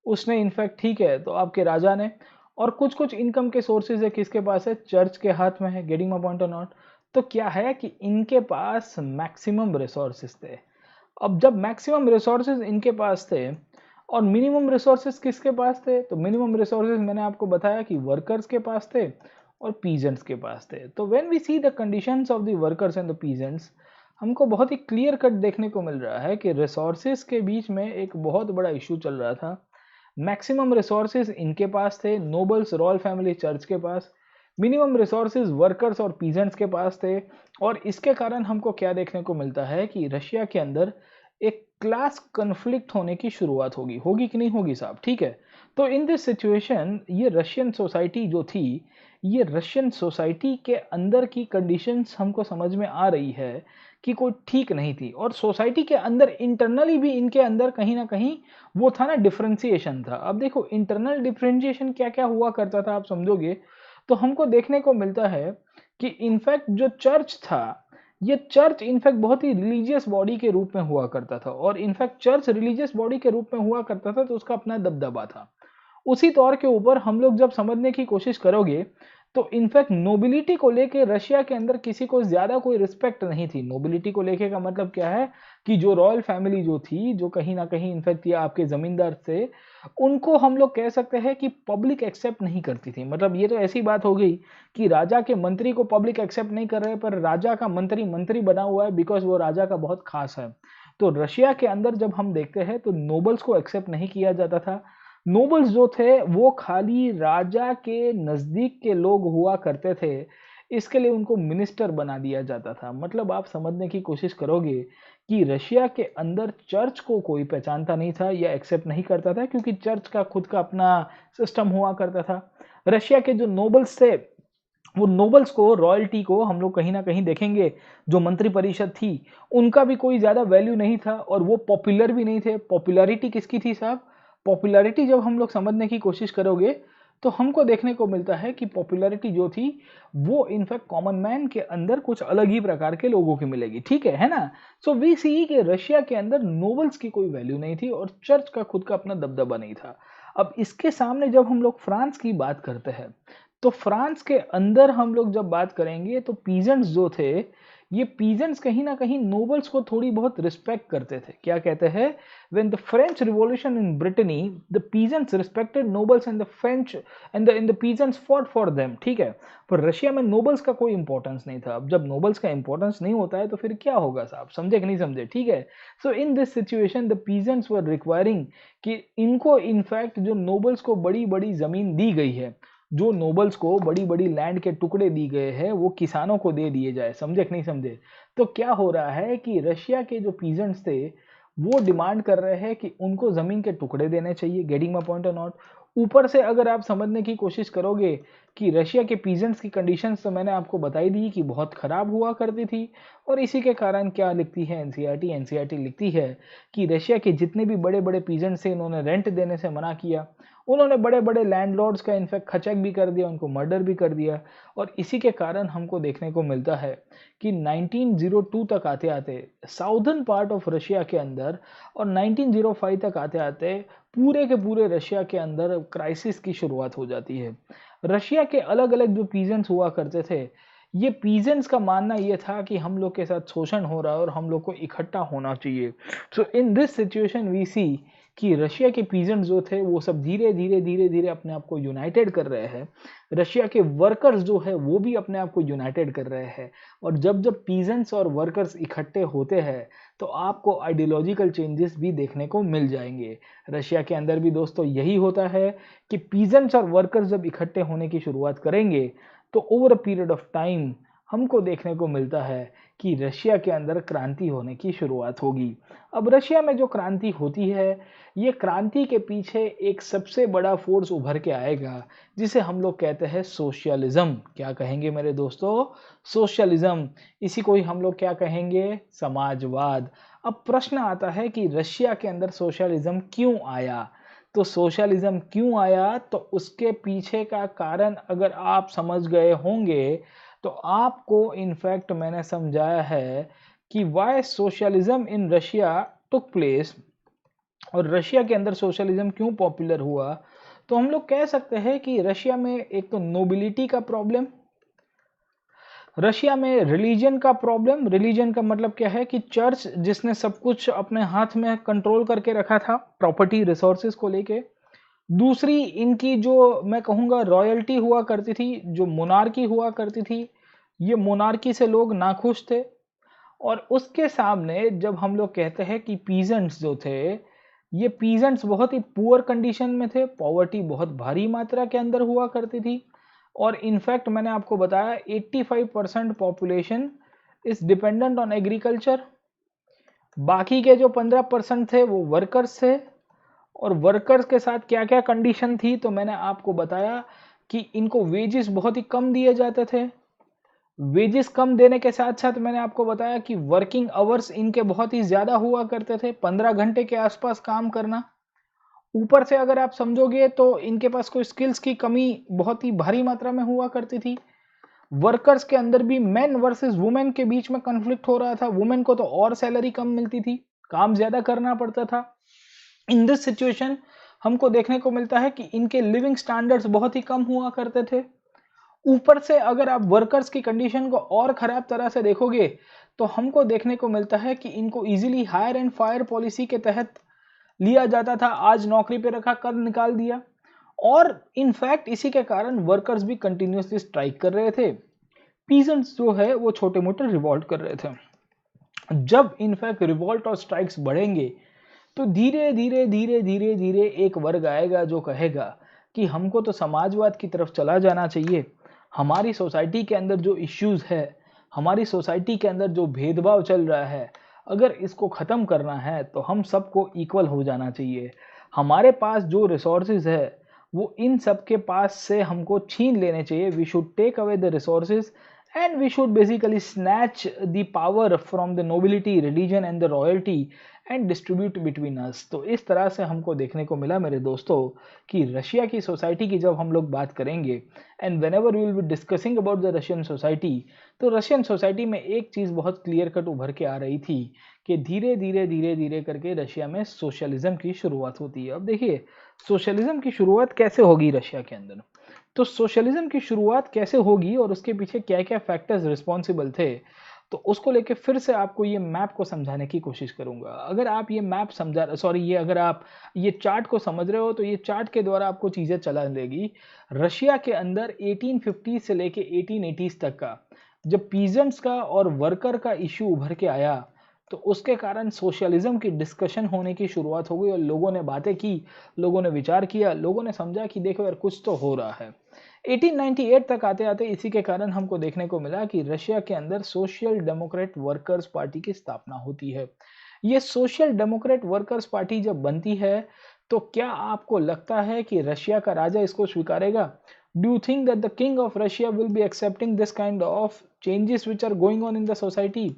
उसने इनफैक्ट, ठीक है, तो आपके राजा ने। और कुछ कुछ इनकम के सोर्सेज है किसके पास है? चर्च के हाथ में है। गेटिंग माय पॉइंट और नॉट? तो क्या है कि इनके पास मैक्सिमम रिसोर्सेज थे। अब जब मैक्सिमम रिसोर्सेज इनके पास थे और मिनिमम रिसोर्सेज किसके पास थे, तो मिनिमम रिसोर्सेज मैंने आपको बताया कि वर्कर्स के पास थे और पीजेंट्स के पास थे। तो when we see the conditions of the workers and the peasants, हमको बहुत ही क्लियर कट देखने को मिल रहा है कि रिसोर्सेज के बीच में एक बहुत बड़ा इशू चल रहा था। मैक्सिमम रिसोर्सेज इनके पास थे, नोबल्स रॉयल फैमिली चर्च के पास। मिनिमम रिसोर्सेज वर्कर्स और पीजेंट्स के पास थे। और इसके कारण हमको क्या देखने को मिलता है कि रशिया के अंदर एक क्लास कन्फ्लिक्ट होने की शुरुआत होगी। होगी कि नहीं होगी साहब? ठीक है, तो इन दिस सिचुएशन ये रशियन सोसाइटी जो थी, ये रशियन सोसाइटी के अंदर की कंडीशंस हमको समझ में आ रही है कि कोई ठीक नहीं थी। और सोसाइटी के अंदर इंटरनली भी इनके अंदर कहीं ना कहीं वो था ना, डिफरेंशिएशन था। अब देखो इंटरनल डिफरेंशिएशन क्या क्या हुआ करता था आप समझोगे तो हमको देखने को मिलता है कि इनफैक्ट जो चर्च था, ये चर्च इनफैक्ट बहुत ही रिलीजियस बॉडी के रूप में हुआ करता था। और इनफैक्ट चर्च रिलीजियस बॉडी के रूप में हुआ करता था तो उसका अपना दबदबा था। उसी तौर के ऊपर हम लोग जब समझने की कोशिश करोगे तो इनफैक्ट नोबिलिटी को लेके रशिया के अंदर किसी को ज्यादा कोई रिस्पेक्ट नहीं थी। नोबिलिटी को लेके का मतलब क्या है कि जो रॉयल फैमिली जो थी, जो कहीं ना कहीं इनफैक्ट ये आपके जमींदार थे, उनको हम लोग कह सकते हैं कि पब्लिक एक्सेप्ट नहीं करती थी। मतलब ये तो ऐसी बात हो गई कि राजा के मंत्री को पब्लिक एक्सेप्ट नहीं कर रहे, पर राजा का मंत्री मंत्री बना हुआ है बिकॉज वो राजा का बहुत खास है। तो रशिया के अंदर जब हम देखते हैं तो नोबल्स को एक्सेप्ट नहीं किया जाता था। नोबल्स जो थे वो खाली राजा के नजदीक के लोग हुआ करते थे, इसके लिए उनको मिनिस्टर बना दिया जाता था। मतलब आप समझने की कोशिश करोगे कि रशिया के अंदर चर्च को कोई पहचानता नहीं था या एक्सेप्ट नहीं करता था, क्योंकि चर्च का खुद का अपना सिस्टम हुआ करता था। रशिया के जो नोबल्स थे, वो नोबल्स को, रॉयल्टी को हम लोग कहीं ना कहीं देखेंगे, जो मंत्री परिषद थी, उनका भी कोई ज़्यादा वैल्यू नहीं था और वो पॉपुलर भी नहीं थे। पॉपुलैरिटी किसकी थी साहब? पॉपुलैरिटी जब हम लोग समझने की कोशिश करोगे तो हमको देखने को मिलता है कि पॉपुलैरिटी जो थी वो इनफैक्ट कॉमन मैन के अंदर कुछ अलग ही प्रकार के लोगों की मिलेगी। ठीक है ना? सो वी सी कि रशिया के अंदर नोबल्स की कोई वैल्यू नहीं थी और चर्च का खुद का अपना दबदबा नहीं था। अब इसके सामने जब हम लोग फ्रांस की बात करते हैं, तो फ्रांस के अंदर हम लोग जब बात करेंगे तो पीजेंट्स जो थे, ये पीजेंट्स कहीं ना कहीं नोबल्स को थोड़ी बहुत रिस्पेक्ट करते थे। क्या कहते हैं? When the French revolution in Brittany, the peasants respected nobles and the French and the peasants fought for them. ठीक है, पर रशिया में नोबल्स का कोई इंपॉर्टेंस नहीं था। अब जब नोबल्स का इंपॉर्टेंस नहीं होता है तो फिर क्या होगा साहब? समझे कि नहीं समझे? ठीक है, so in this situation the peasants were requiring कि इनको इनफैक्ट जो नोबल्स को बड़ी बड़ी जमीन दी गई है जो नोबल्स को बड़ी बड़ी लैंड के टुकड़े दी गए हैं वो किसानों को दे दिए जाए। समझे कि नहीं समझे? तो क्या हो रहा है कि रशिया के जो पीजेंट्स थे वो डिमांड कर रहे हैं कि उनको जमीन के टुकड़े देने चाहिए। गेटिंग माय पॉइंट और नॉट? ऊपर से अगर आप समझने की कोशिश करोगे कि रशिया के पीजेंट्स की कंडीशंस तो मैंने आपको बताई दी कि बहुत खराब हुआ करती थी, और इसी के कारण क्या लिखती है एनसीईआरटी लिखती है कि रशिया के जितने भी बड़े बड़े पीजेंट्स थे इन्होंने रेंट देने से मना किया। उन्होंने बड़े बड़े लैंडलॉर्ड्स का इनफैक्ट खचक भी कर दिया, उनको मर्डर भी कर दिया। और इसी के कारण हमको देखने को मिलता है कि 1902 तक आते आते साउदर्न पार्ट ऑफ रशिया के अंदर और 1905 तक आते आते पूरे के पूरे रशिया के अंदर क्राइसिस की शुरुआत हो जाती है। रशिया के अलग अलग जो पीजेंट्स हुआ करते थे, ये पीजेंट्स का मानना ये था कि हम लोग के साथ शोषण हो रहा है और हम लोग को इकट्ठा होना चाहिए। सो in this situation we see कि रशिया के पीजेंट्स जो थे वो सब धीरे धीरे धीरे धीरे अपने आप को यूनाइटेड कर रहे हैं। रशिया के वर्कर्स जो है वो भी अपने आप को यूनाइटेड कर रहे हैं। और जब जब पीजेंट्स और वर्कर्स इकट्ठे होते हैं तो आपको आइडियोलॉजिकल चेंजेस भी देखने को मिल जाएंगे। रशिया के अंदर भी दोस्तों यही होता है कि पीजेंट्स और वर्कर्स जब इकट्ठे होने की शुरुआत करेंगे तो over a period of time हमको देखने को मिलता है कि रशिया के अंदर क्रांति होने की शुरुआत होगी। अब रशिया में जो क्रांति होती है, ये क्रांति के पीछे एक सबसे बड़ा फोर्स उभर के आएगा जिसे हम लोग कहते हैं सोशलिज्म। क्या कहेंगे मेरे दोस्तों? सोशलिज्म। इसी को ही हम लोग क्या कहेंगे? समाजवाद। अब प्रश्न आता है कि रशिया के अंदर सोशलिज्म क्यों आया? तो सोशलिज्म क्यों आया, तो उसके पीछे का कारण अगर आप समझ गए होंगे तो आपको इनफैक्ट मैंने समझाया है कि why socialism in Russia took place, और रशिया के अंदर सोशलिज्म क्यों पॉपुलर हुआ। तो हम लोग कह सकते हैं कि रशिया में एक तो नोबिलिटी का प्रॉब्लम, रशिया में रिलीजन का प्रॉब्लम। रिलीजन का मतलब क्या है कि चर्च जिसने सब कुछ अपने हाथ में कंट्रोल करके रखा था प्रॉपर्टी रिसोर्सेज को लेके। दूसरी इनकी जो मैं कहूँगा रॉयल्टी हुआ करती थी, जो मोनार्की हुआ करती थी, ये मोनार्की से लोग नाखुश थे। और उसके सामने जब हम लोग कहते हैं कि पीजेंट्स जो थे, ये पीजेंट्स बहुत ही पुअर कंडीशन में थे, पॉवर्टी बहुत भारी मात्रा के अंदर हुआ करती थी। और इनफैक्ट मैंने आपको बताया 85% population is dependent on agriculture. बाकी के जो 15% थे वो वर्कर्स थे। और वर्कर्स के साथ क्या क्या कंडीशन थी तो मैंने आपको बताया कि इनको वेजेस बहुत ही कम दिए जाते थे। वेजेस कम देने के साथ साथ मैंने आपको बताया कि वर्किंग आवर्स इनके बहुत ही ज़्यादा हुआ करते थे, 15 घंटे के आसपास काम करना। ऊपर से अगर आप समझोगे तो इनके पास कोई स्किल्स की कमी बहुत ही भारी मात्रा में हुआ करती थी। वर्कर्स के अंदर भी मेन वर्सेस वुमेन के बीच में कन्फ्लिक्ट हो रहा था। वुमेन को तो और सैलरी कम मिलती थी, काम ज़्यादा करना पड़ता था। इन दिस सिचुएशन हमको देखने को मिलता है कि इनके लिविंग स्टैंडर्ड्स बहुत ही कम हुआ करते थे। ऊपर से अगर आप वर्कर्स की कंडीशन को और खराब तरह से देखोगे तो हमको देखने को मिलता है कि इनको easily hire and fire policy के तहत लिया जाता था। आज नौकरी पे रखा, कल निकाल दिया। और इनफैक्ट इसी के कारण वर्कर्स भी कंटिन्यूसली स्ट्राइक कर रहे थे। पीजेंट्स जो है वो छोटे मोटे रिवॉल्ट कर रहे थे। जब इनफैक्ट रिवॉल्ट और स्ट्राइक्स बढ़ेंगे तो धीरे धीरे धीरे धीरे धीरे एक वर्ग आएगा जो कहेगा कि हमको तो समाजवाद की तरफ चला जाना चाहिए। हमारी सोसाइटी के अंदर जो इश्यूज है, हमारी सोसाइटी के अंदर जो भेदभाव चल रहा है, अगर इसको ख़त्म करना है तो हम सबको इक्वल हो जाना चाहिए। हमारे पास जो रिसोर्सेज है वो इन सब के पास से हमको छीन लेने चाहिए। We should take away the resources and we should basically snatch the power from the nobility, religion and the royalty and distribute between us। तो इस तरह से हमको देखने को मिला मेरे दोस्तों कि रशिया की सोसाइटी की जब हम लोग बात करेंगे and whenever we will be discussing about the Russian society, तो रशियन सोसाइटी में एक चीज़ बहुत क्लियर कट उभर के आ रही थी कि धीरे धीरे धीरे धीरे करके रशिया में सोशलिज्म की शुरुआत होती है। अब देखिए सोशलिज्म की शुरुआत कैसे होगी रशिया के अंदर। तो सोशलिज्म की शुरुआत कैसे होगी और उसके पीछे क्या क्या फैक्टर्स रिस्पॉन्सिबल थे, तो उसको लेके फिर से आपको ये मैप को समझाने की कोशिश करूंगा। अगर आप ये मैप अगर आप ये चार्ट को समझ रहे हो तो ये चार्ट के द्वारा आपको चीज़ें चला लेगी। रशिया के अंदर 1850 से लेके 1880 तक का जब पीजेंट्स का और वर्कर का इश्यू उभर के आया तो उसके कारण सोशलिज्म की डिस्कशन होने की शुरुआत हो गई और लोगों ने बातें की, लोगों ने विचार किया, लोगों ने समझा कि देखो यार कुछ तो हो रहा है। 1898 तक आते आते इसी के कारण हमको देखने को मिला कि रशिया के अंदर सोशल डेमोक्रेट वर्कर्स पार्टी की स्थापना होती है। ये सोशल डेमोक्रेट वर्कर्स पार्टी जब बनती है तो क्या आपको लगता है कि रशिया का राजा इसको स्वीकारेगा? Do you think that the king of Russia will be accepting this kind of changes which are going on in the society?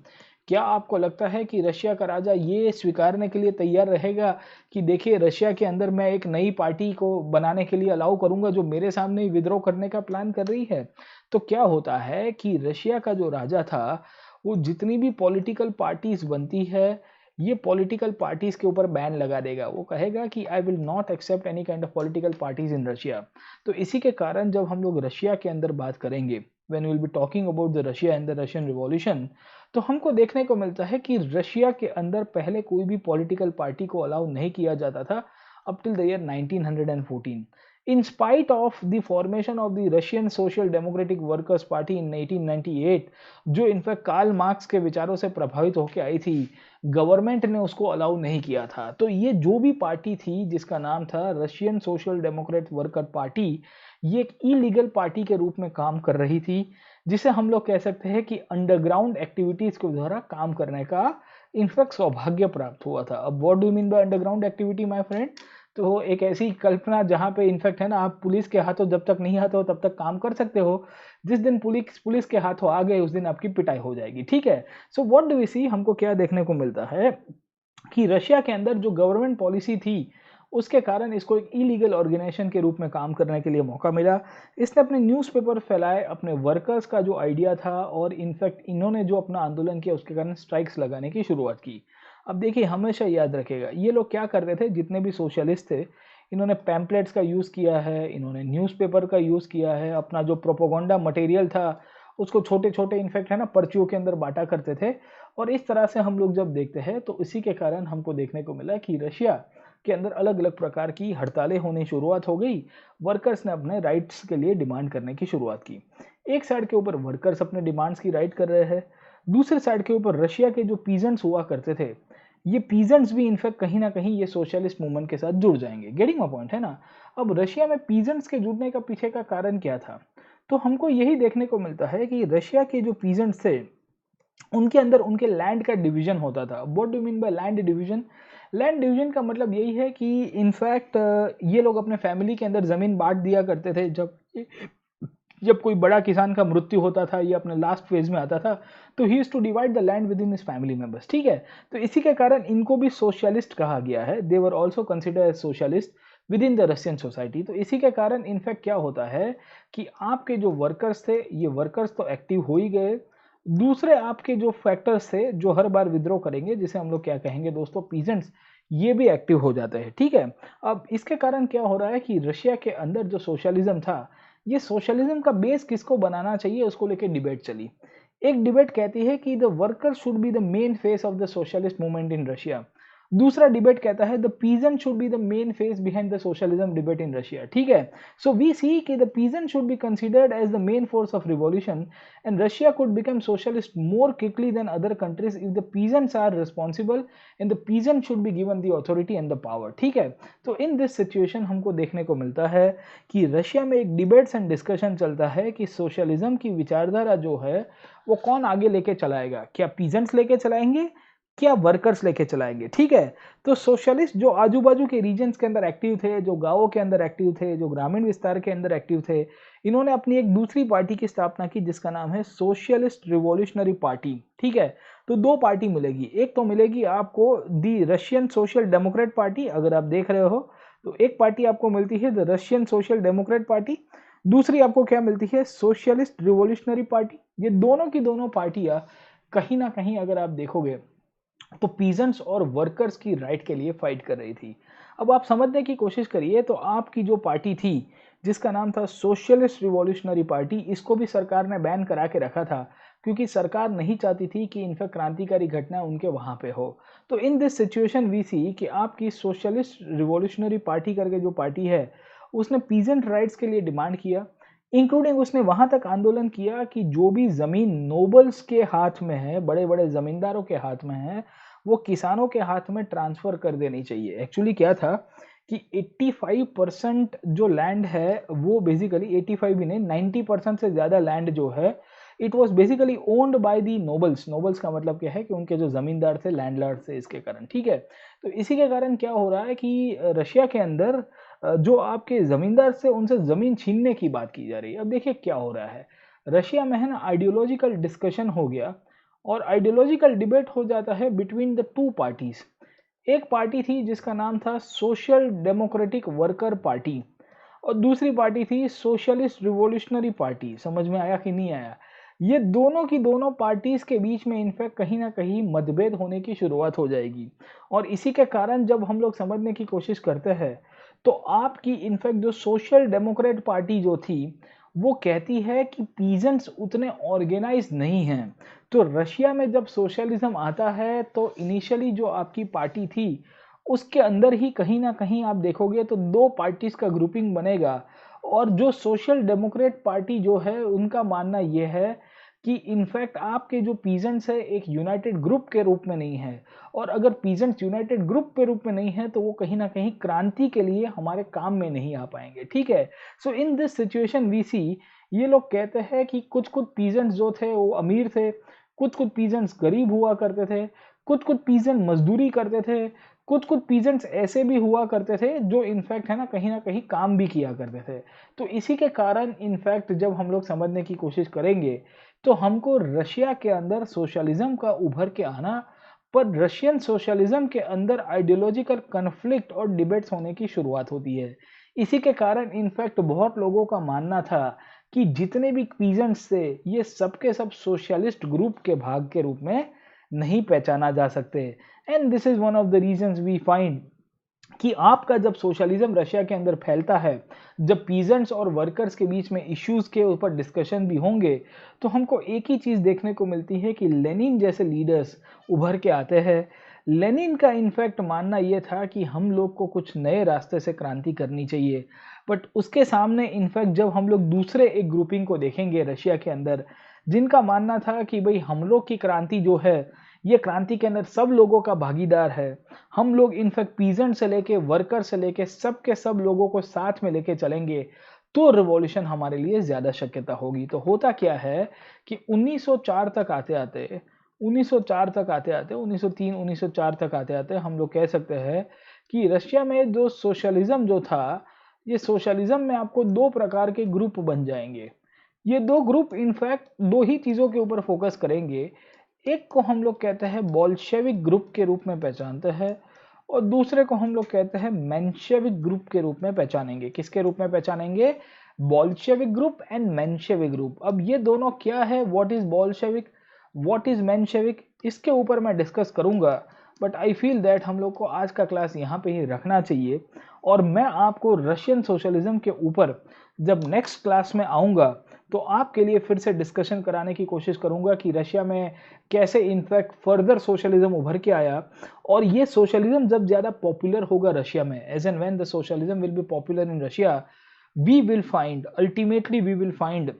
क्या आपको लगता है कि रशिया का राजा ये स्वीकारने के लिए तैयार रहेगा कि देखिए रशिया के अंदर मैं एक नई पार्टी को बनाने के लिए अलाउ करूंगा जो मेरे सामने ही विद्रोह करने का प्लान कर रही है? तो क्या होता है कि रशिया का जो राजा था वो जितनी भी पॉलिटिकल पार्टीज बनती है ये पॉलिटिकल पार्टीज के ऊपर बैन लगा देगा। वो कहेगा कि I will not accept any kind of political parties in Russia. तो इसी के कारण जब हम लोग रशिया के अंदर बात करेंगे, when we will be talking about the Russia and the Russian revolution, तो हमको देखने को मिलता है कि रशिया के अंदर पहले कोई भी पॉलिटिकल पार्टी को अलाउ नहीं किया जाता था up till the year 1914। In spite of the formation of the Russian Social Democratic Workers Party in 1898, जो इनफैक्ट कार्ल मार्क्स के विचारों से प्रभावित होकर आई थी, गवर्नमेंट ने उसको अलाउ नहीं किया था। तो ये जो भी पार्टी थी जिसका नाम था Russian social Democrat worker party, ये एक इलीगल पार्टी के रूप में काम कर रही थी, जिसे हम लोग कह सकते हैं कि अंडरग्राउंड एक्टिविटीज के द्वारा काम करने का इनफैक्ट सौभाग्य प्राप्त हुआ था। अब what do mean by underground activity my friend? तो एक ऐसी कल्पना जहाँ पे इनफैक्ट है ना, आप पुलिस के हाथों जब तक नहीं आते हो तब तक काम कर सकते हो, जिस दिन पुलिस के हाथों आ गए उस दिन आपकी पिटाई हो जाएगी, ठीक है। सो व्हाट डू वी सी, हमको क्या देखने को मिलता है कि रशिया के अंदर जो गवर्नमेंट पॉलिसी थी उसके कारण इसको एक इलीगल ऑर्गेनाइजेशन के रूप में काम करने के लिए मौका मिला। इसने अपने न्यूज़पेपर फैलाए, अपने वर्कर्स का जो आइडिया था, और इनफैक्ट इन्होंने जो अपना आंदोलन किया उसके कारण स्ट्राइक्स लगाने की शुरुआत की। अब देखिए, हमेशा याद रखेगा ये लोग क्या कर रहे थे, जितने भी सोशलिस्ट थे इन्होंने पैम्पलेट्स का यूज़ किया है, इन्होंने न्यूज़पेपर का यूज़ किया है, अपना जो प्रोपोगंडा मटेरियल था उसको छोटे छोटे इनफैक्ट है ना पर्चियों के अंदर बांटा करते थे। और इस तरह से हम लोग जब देखते हैं तो इसी के कारण हमको देखने को मिला कि रशिया के अंदर अलग अलग प्रकार की हड़तालें होने शुरुआत हो गई। वर्कर्स ने अपने राइट्स के लिए डिमांड करने की शुरुआत की। एक साइड के ऊपर वर्कर्स अपने डिमांड्स की राइट कर रहे हैं, दूसरे साइड के ऊपर रशिया के जो पीजेंट्स हुआ करते थे, ये पीजेंट्स भी इनफैक्ट कहीं ना कहीं ये सोशलिस्ट मूवमेंट के साथ जुड़ जाएंगे। गेटिंग माय पॉइंट है ना। अब रशिया में पीजेंट्स के जुड़ने का पीछे का कारण क्या था? तो हमको यही देखने को मिलता है कि रशिया के जो पीजेंट्स थे उनके अंदर उनके लैंड का डिवीजन होता था। What do mean by land division? Land division का मतलब यही है कि इनफैक्ट ये लोग अपने फैमिली के अंदर ज़मीन बांट दिया करते थे। जब जब कोई बड़ा किसान का मृत्यु होता था, ये अपने लास्ट फेज में आता था, तो he used to divide the land within his family members, ठीक है। तो इसी के कारण इनको भी सोशलिस्ट कहा गया है। They were also considered as socialist within the Russian society. तो इसी के कारण इनफैक्ट क्या होता है कि आपके जो वर्कर्स थे, ये वर्कर्स तो एक्टिव हो ही गए, दूसरे आपके जो फैक्टर्स थे जो हर बार विद्रोह करेंगे, जिसे हम लोग क्या कहेंगे दोस्तों, पीजेंट्स, ये भी एक्टिव हो जाते हैं, ठीक है। अब इसके कारण क्या हो रहा है कि रशिया के अंदर जो सोशलिज्म था, ये सोशलिज्म का बेस किसको बनाना चाहिए उसको लेके डिबेट चली। एक डिबेट कहती है कि the worker should be the main face of the socialist movement in Russia, दूसरा डिबेट कहता है the peasant should be the main face behind the socialism debate in Russia, ठीक है। सो वी सी कि the peasant should be considered as the main force of revolution and Russia could become socialist more quickly than other countries if the peasants are responsible and the peasant should be given the authority and the power, ठीक है। तो इन दिस सिचुएशन हमको देखने को मिलता है कि रशिया में एक डिबेट्स एंड डिस्कशन चलता है कि सोशलिज्म की विचारधारा जो है वो कौन आगे लेके चलाएगा, क्या पीजेंट्स लेके चलाएंगे, क्या वर्कर्स लेके चलाएंगे, ठीक है। तो सोशलिस्ट जो आजू बाजू के रीजन्स के अंदर एक्टिव थे, जो गांवों के अंदर एक्टिव थे, जो ग्रामीण विस्तार के अंदर एक्टिव थे, इन्होंने अपनी एक दूसरी पार्टी की स्थापना की जिसका नाम है सोशलिस्ट रिवॉल्यूशनरी पार्टी, ठीक है। तो दो पार्टी मिलेगी, एक तो मिलेगी आपको दी रशियन सोशल डेमोक्रेट पार्टी, अगर आप देख रहे हो तो एक पार्टी आपको मिलती है the Russian social Democrat party, दूसरी आपको क्या मिलती है, सोशलिस्ट रिवॉल्यूशनरी पार्टी। ये दोनों की दोनों पार्टियां कहीं ना कहीं अगर आप देखोगे तो पीजेंट्स और वर्कर्स की राइट के लिए फाइट कर रही थी। अब आप समझने की कोशिश करिए, तो आपकी जो पार्टी थी जिसका नाम था सोशलिस्ट रिवॉल्यूशनरी पार्टी, इसको भी सरकार ने बैन करा के रखा था क्योंकि सरकार नहीं चाहती थी कि इनफैक्ट क्रांतिकारी घटना उनके वहां पे हो। तो इन दिस सिचुएशन वी सी कि आपकी सोशलिस्ट रिवॉल्यूशनरी पार्टी करके जो पार्टी है उसने पीजेंट राइट्स के लिए डिमांड किया, इंक्लूडिंग उसने वहां तक आंदोलन किया कि जो भी जमीन नोबल्स के हाथ में है, बड़े बड़े जमींदारों के हाथ में है, वो किसानों के हाथ में ट्रांसफर कर देनी चाहिए। एक्चुअली क्या था कि 85% जो लैंड है वो बेसिकली 85 भी नहीं 90% से ज़्यादा लैंड जो है it was basically owned by the nobles. Nobles का मतलब क्या है कि उनके जो ज़मींदार थे, लैंडलॉर्ड थे, इसके कारण। ठीक है, तो इसी के कारण क्या हो रहा है कि रशिया के अंदर जो आपके ज़मींदार से उनसे ज़मीन छीनने की बात की जा रही है। अब देखिए क्या हो रहा है, रशिया में है ना आइडियोलॉजिकल डिस्कशन हो गया और आइडियोलॉजिकल डिबेट हो जाता है बिटवीन द टू पार्टीज। एक पार्टी थी जिसका नाम था सोशल डेमोक्रेटिक वर्कर पार्टी और दूसरी पार्टी थी सोशलिस्ट रिवॉल्यूशनरी पार्टी। समझ में आया कि नहीं आया? ये दोनों की दोनों पार्टीज के बीच में इनफैक्ट कहीं ना कहीं मतभेद होने की शुरुआत हो जाएगी और इसी के कारण जब हम लोग समझने की कोशिश करते हैं तो आपकी इनफैक्ट जो सोशल डेमोक्रेट पार्टी जो थी वो कहती है कि पीजेंट्स उतने ऑर्गेनाइज नहीं हैं। तो रशिया में जब सोशलिज्म आता है तो इनिशियली जो आपकी पार्टी थी उसके अंदर ही कहीं ना कहीं आप देखोगे तो दो पार्टीज का ग्रुपिंग बनेगा और जो सोशल डेमोक्रेट पार्टी जो है उनका मानना यह है कि इनफैक्ट आपके जो पीजेंट्स है एक यूनाइटेड ग्रुप के रूप में नहीं है और अगर पीजेंट्स यूनाइटेड ग्रुप के रूप में नहीं है तो वो कहीं ना कहीं क्रांति के लिए हमारे काम में नहीं आ पाएंगे। ठीक है, so in this situation we सी ये लोग कहते हैं कि कुछ कुछ पीजेंट्स जो थे वो अमीर थे, कुछ कुछ पीजेंट्स गरीब हुआ करते थे, कुछ कुछ पीजेंट मजदूरी करते थे, कुछ कुछ पीजेंट्स ऐसे भी हुआ करते थे जो इनफैक्ट है ना कहीं काम भी किया करते थे। तो इसी के कारण इनफैक्ट जब हम लोग समझने की कोशिश करेंगे तो हमको रशिया के अंदर सोशलिज्म का उभर के आना पर रशियन सोशलिज्म के अंदर आइडियोलॉजिकल कन्फ्लिक्ट और डिबेट्स होने की शुरुआत होती है। इसी के कारण इनफैक्ट बहुत लोगों का मानना था कि जितने भी पीजेंट्स थे ये सबके सब सोशलिस्ट ग्रुप के भाग के रूप में नहीं पहचाना जा सकते। And this is one of the reasons we find कि आपका जब सोशलिज्म रशिया के अंदर फैलता है, जब पीजेंट्स और वर्कर्स के बीच में इश्यूज के ऊपर डिस्कशन भी होंगे तो हमको एक ही चीज देखने को मिलती है कि लेनिन जैसे लीडर्स उभर के आते हैं। लेनिन का इनफैक्ट मानना यह था कि हम लोग को कुछ नए रास्ते से क्रांति करनी चाहिए, बट उसके सामने इनफैक्ट जब हम लोग दूसरे एक ग्रुपिंग को देखेंगे रशिया के अंदर जिनका मानना था कि भाई हम लोग की क्रांति जो है ये क्रांति के अंदर सब लोगों का भागीदार है, हम लोग इनफैक्ट पीजेंट से लेके वर्कर से लेके सब के सब लोगों को साथ में लेके चलेंगे तो रिवॉल्यूशन हमारे लिए ज्यादा शक्यता होगी। तो होता क्या है कि 1904 तक आते आते 1904 तक आते आते 1903 1904 तक आते आते हम लोग कह सकते हैं कि रशिया में जो सोशलिज्म जो था ये सोशलिज्म में आपको दो प्रकार के ग्रुप बन जाएंगे। ये दो ग्रुप इनफैक्ट दो ही चीजों के ऊपर फोकस करेंगे। एक को हम लोग कहते हैं बोल्शेविक ग्रुप के रूप में पहचानते हैं और दूसरे को हम लोग कहते हैं मेंशेविक ग्रुप के रूप में पहचानेंगे। किसके रूप में पहचानेंगे? Bolshevik group and Menshevik group. अब ये दोनों क्या है, what is Bolshevik, what is Menshevik, इसके ऊपर मैं डिस्कस करूंगा, बट आई फील दैट हम लोग को आज का क्लास यहाँ पे ही रखना चाहिए और मैं आपको रशियन सोशलिज्म के ऊपर जब नेक्स्ट क्लास में आऊँगा तो आपके लिए फिर से डिस्कशन कराने की कोशिश करूंगा कि रशिया में कैसे इनफैक्ट फर्दर सोशलिज्म उभर के आया और ये सोशलिज्म जब ज़्यादा पॉपुलर होगा रशिया में, as and when the socialism will be popular in Russia, we will find ultimately we will find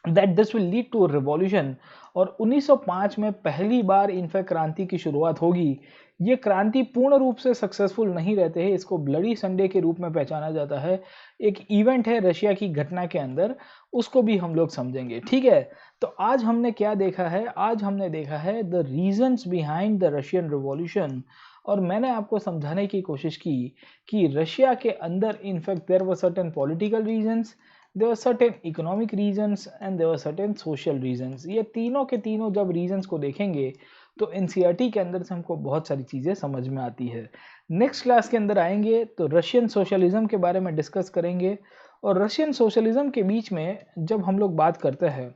that this will lead to revolution. और 1905 में पहली बार इनफैक्ट क्रांति की शुरुआत होगी। ये क्रांति पूर्ण रूप से सक्सेसफुल नहीं रहते हैं, इसको ब्लडी संडे के रूप में पहचाना जाता है। एक इवेंट है रशिया की घटना के अंदर, उसको भी हम लोग समझेंगे। ठीक है, तो आज हमने क्या देखा है? आज हमने देखा है the reasons behind the Russian revolution और मैंने आपको समझाने की कोशिश की कि रशिया के अंदर in fact there were certain political reasons, there were certain economic reasons and there were certain social reasons। ये तीनों के तीनों जब रीजंस को देखेंगे तो एनसीईआरटी के अंदर से हमको बहुत सारी चीज़ें समझ में आती है। नेक्स्ट क्लास के अंदर आएंगे तो रशियन सोशलिज्म के बारे में डिस्कस करेंगे और रशियन सोशलिज्म के बीच में जब हम लोग बात करते हैं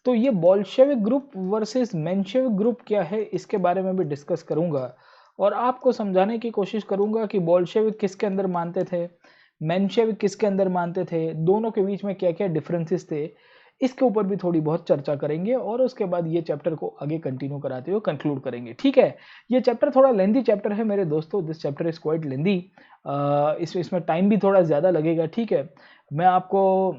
तो ये Bolshevik group versus Menshevik group क्या है इसके बारे में भी डिस्कस करूंगा और आपको समझाने की कोशिश करूंगा कि बोल्शेविक किसके अंदर मानते थे, मेंशेविक किसके अंदर मानते थे, दोनों के बीच में क्या क्या डिफरेंसेस थे, इसके ऊपर भी थोड़ी बहुत चर्चा करेंगे और उसके बाद ये चैप्टर को आगे कंटिन्यू कराते हुए कंक्लूड करेंगे। ठीक है, ये चैप्टर थोड़ा लेंदी चैप्टर है मेरे दोस्तों, दिस चैप्टर इज क्वाइट लेंदी, इसमें टाइम भी थोड़ा ज़्यादा लगेगा। ठीक है, मैं आपको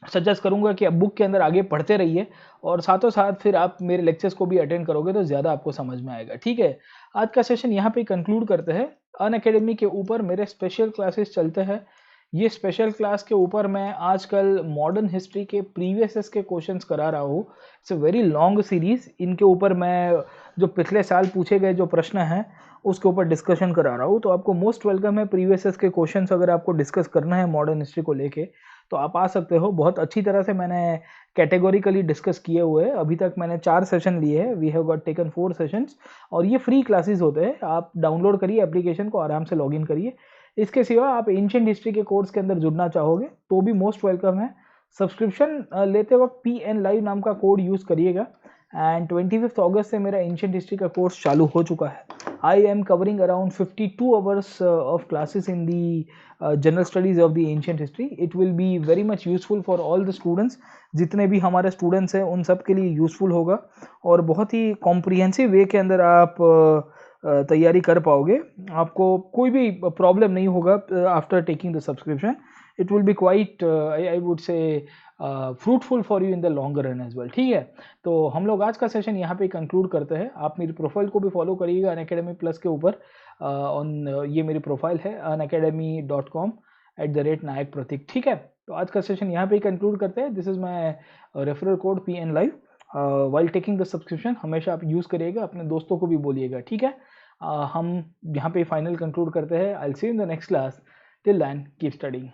सजेस्ट करूंगा कि आप बुक के अंदर आगे पढ़ते रहिए और साथों साथ फिर आप मेरे लेक्चर्स को भी अटेंड करोगे तो ज़्यादा आपको समझ में आएगा। ठीक है, आज का सेशन यहाँ पे कंक्लूड करते हैं। अनअकैडमी के ऊपर मेरे स्पेशल क्लासेस चलते हैं। ये स्पेशल क्लास के ऊपर मैं आजकल मॉडर्न हिस्ट्री के प्रीवियस के क्वेश्चंस करा रहा हूँ। It's a very long series. इनके ऊपर मैं जो पिछले साल पूछे गए जो प्रश्न हैं उसके ऊपर डिस्कशन करा रहा हूँ। तो आपको मोस्ट वेलकम है। प्रीवियस के क्वेश्चंस अगर आपको डिस्कस करना है मॉडर्न हिस्ट्री को लेके तो आप आ सकते हो। बहुत अच्छी तरह से मैंने कैटेगोरिकली डिस्कस किए हुए हैं। अभी तक मैंने 4 सेशन लिए हैं। We have got taken 4 sessions और ये फ्री क्लासेस होते हैं। आप डाउनलोड करिए एप्लीकेशन को, आराम से लॉगिन करिए। इसके सिवा आप एंशिएंट हिस्ट्री के कोर्स के अंदर जुड़ना चाहोगे तो भी मोस्ट वेलकम है। सब्सक्रिप्शन लेते वक्त PN लाइव नाम का कोड यूज़ करिएगा। एंड 25 अगस्त से मेरा एंशिएंट हिस्ट्री का कोर्स चालू हो चुका है। I am covering around 52 hours of classes in the general studies of the ancient history. It will be very much useful for all the students. जितने भी हमारे स्टूडेंट्स हैं उन सब के लिए यूजफुल होगा और बहुत ही कॉम्प्रिहेंसिव वे के अंदर आप तैयारी कर पाओगे। आपको कोई भी प्रॉब्लम नहीं होगा after taking the subscription. It will be quite I would say fruitful for you in the longer run as well. ठीक है, तो हम लोग आज का सेशन यहाँ पे कंक्लूड करते हैं। आप मेरी प्रोफाइल को भी फॉलो करिएगा अनअकैडमी प्लस के ऊपर। ऑन ये मेरी प्रोफाइल है unacademy.com@नायक प्रतीक। ठीक है, तो आज का सेशन यहाँ पे ही कंक्लूड करते हैं। This is my referral code PN live. While taking the subscription हमेशा आप यूज़ करिएगा, अपने दोस्तों को भी बोलिएगा। ठीक है, हम यहाँ पे फाइनल कंक्लूड करते हैं। I will see you in the next class. Till then keep studying.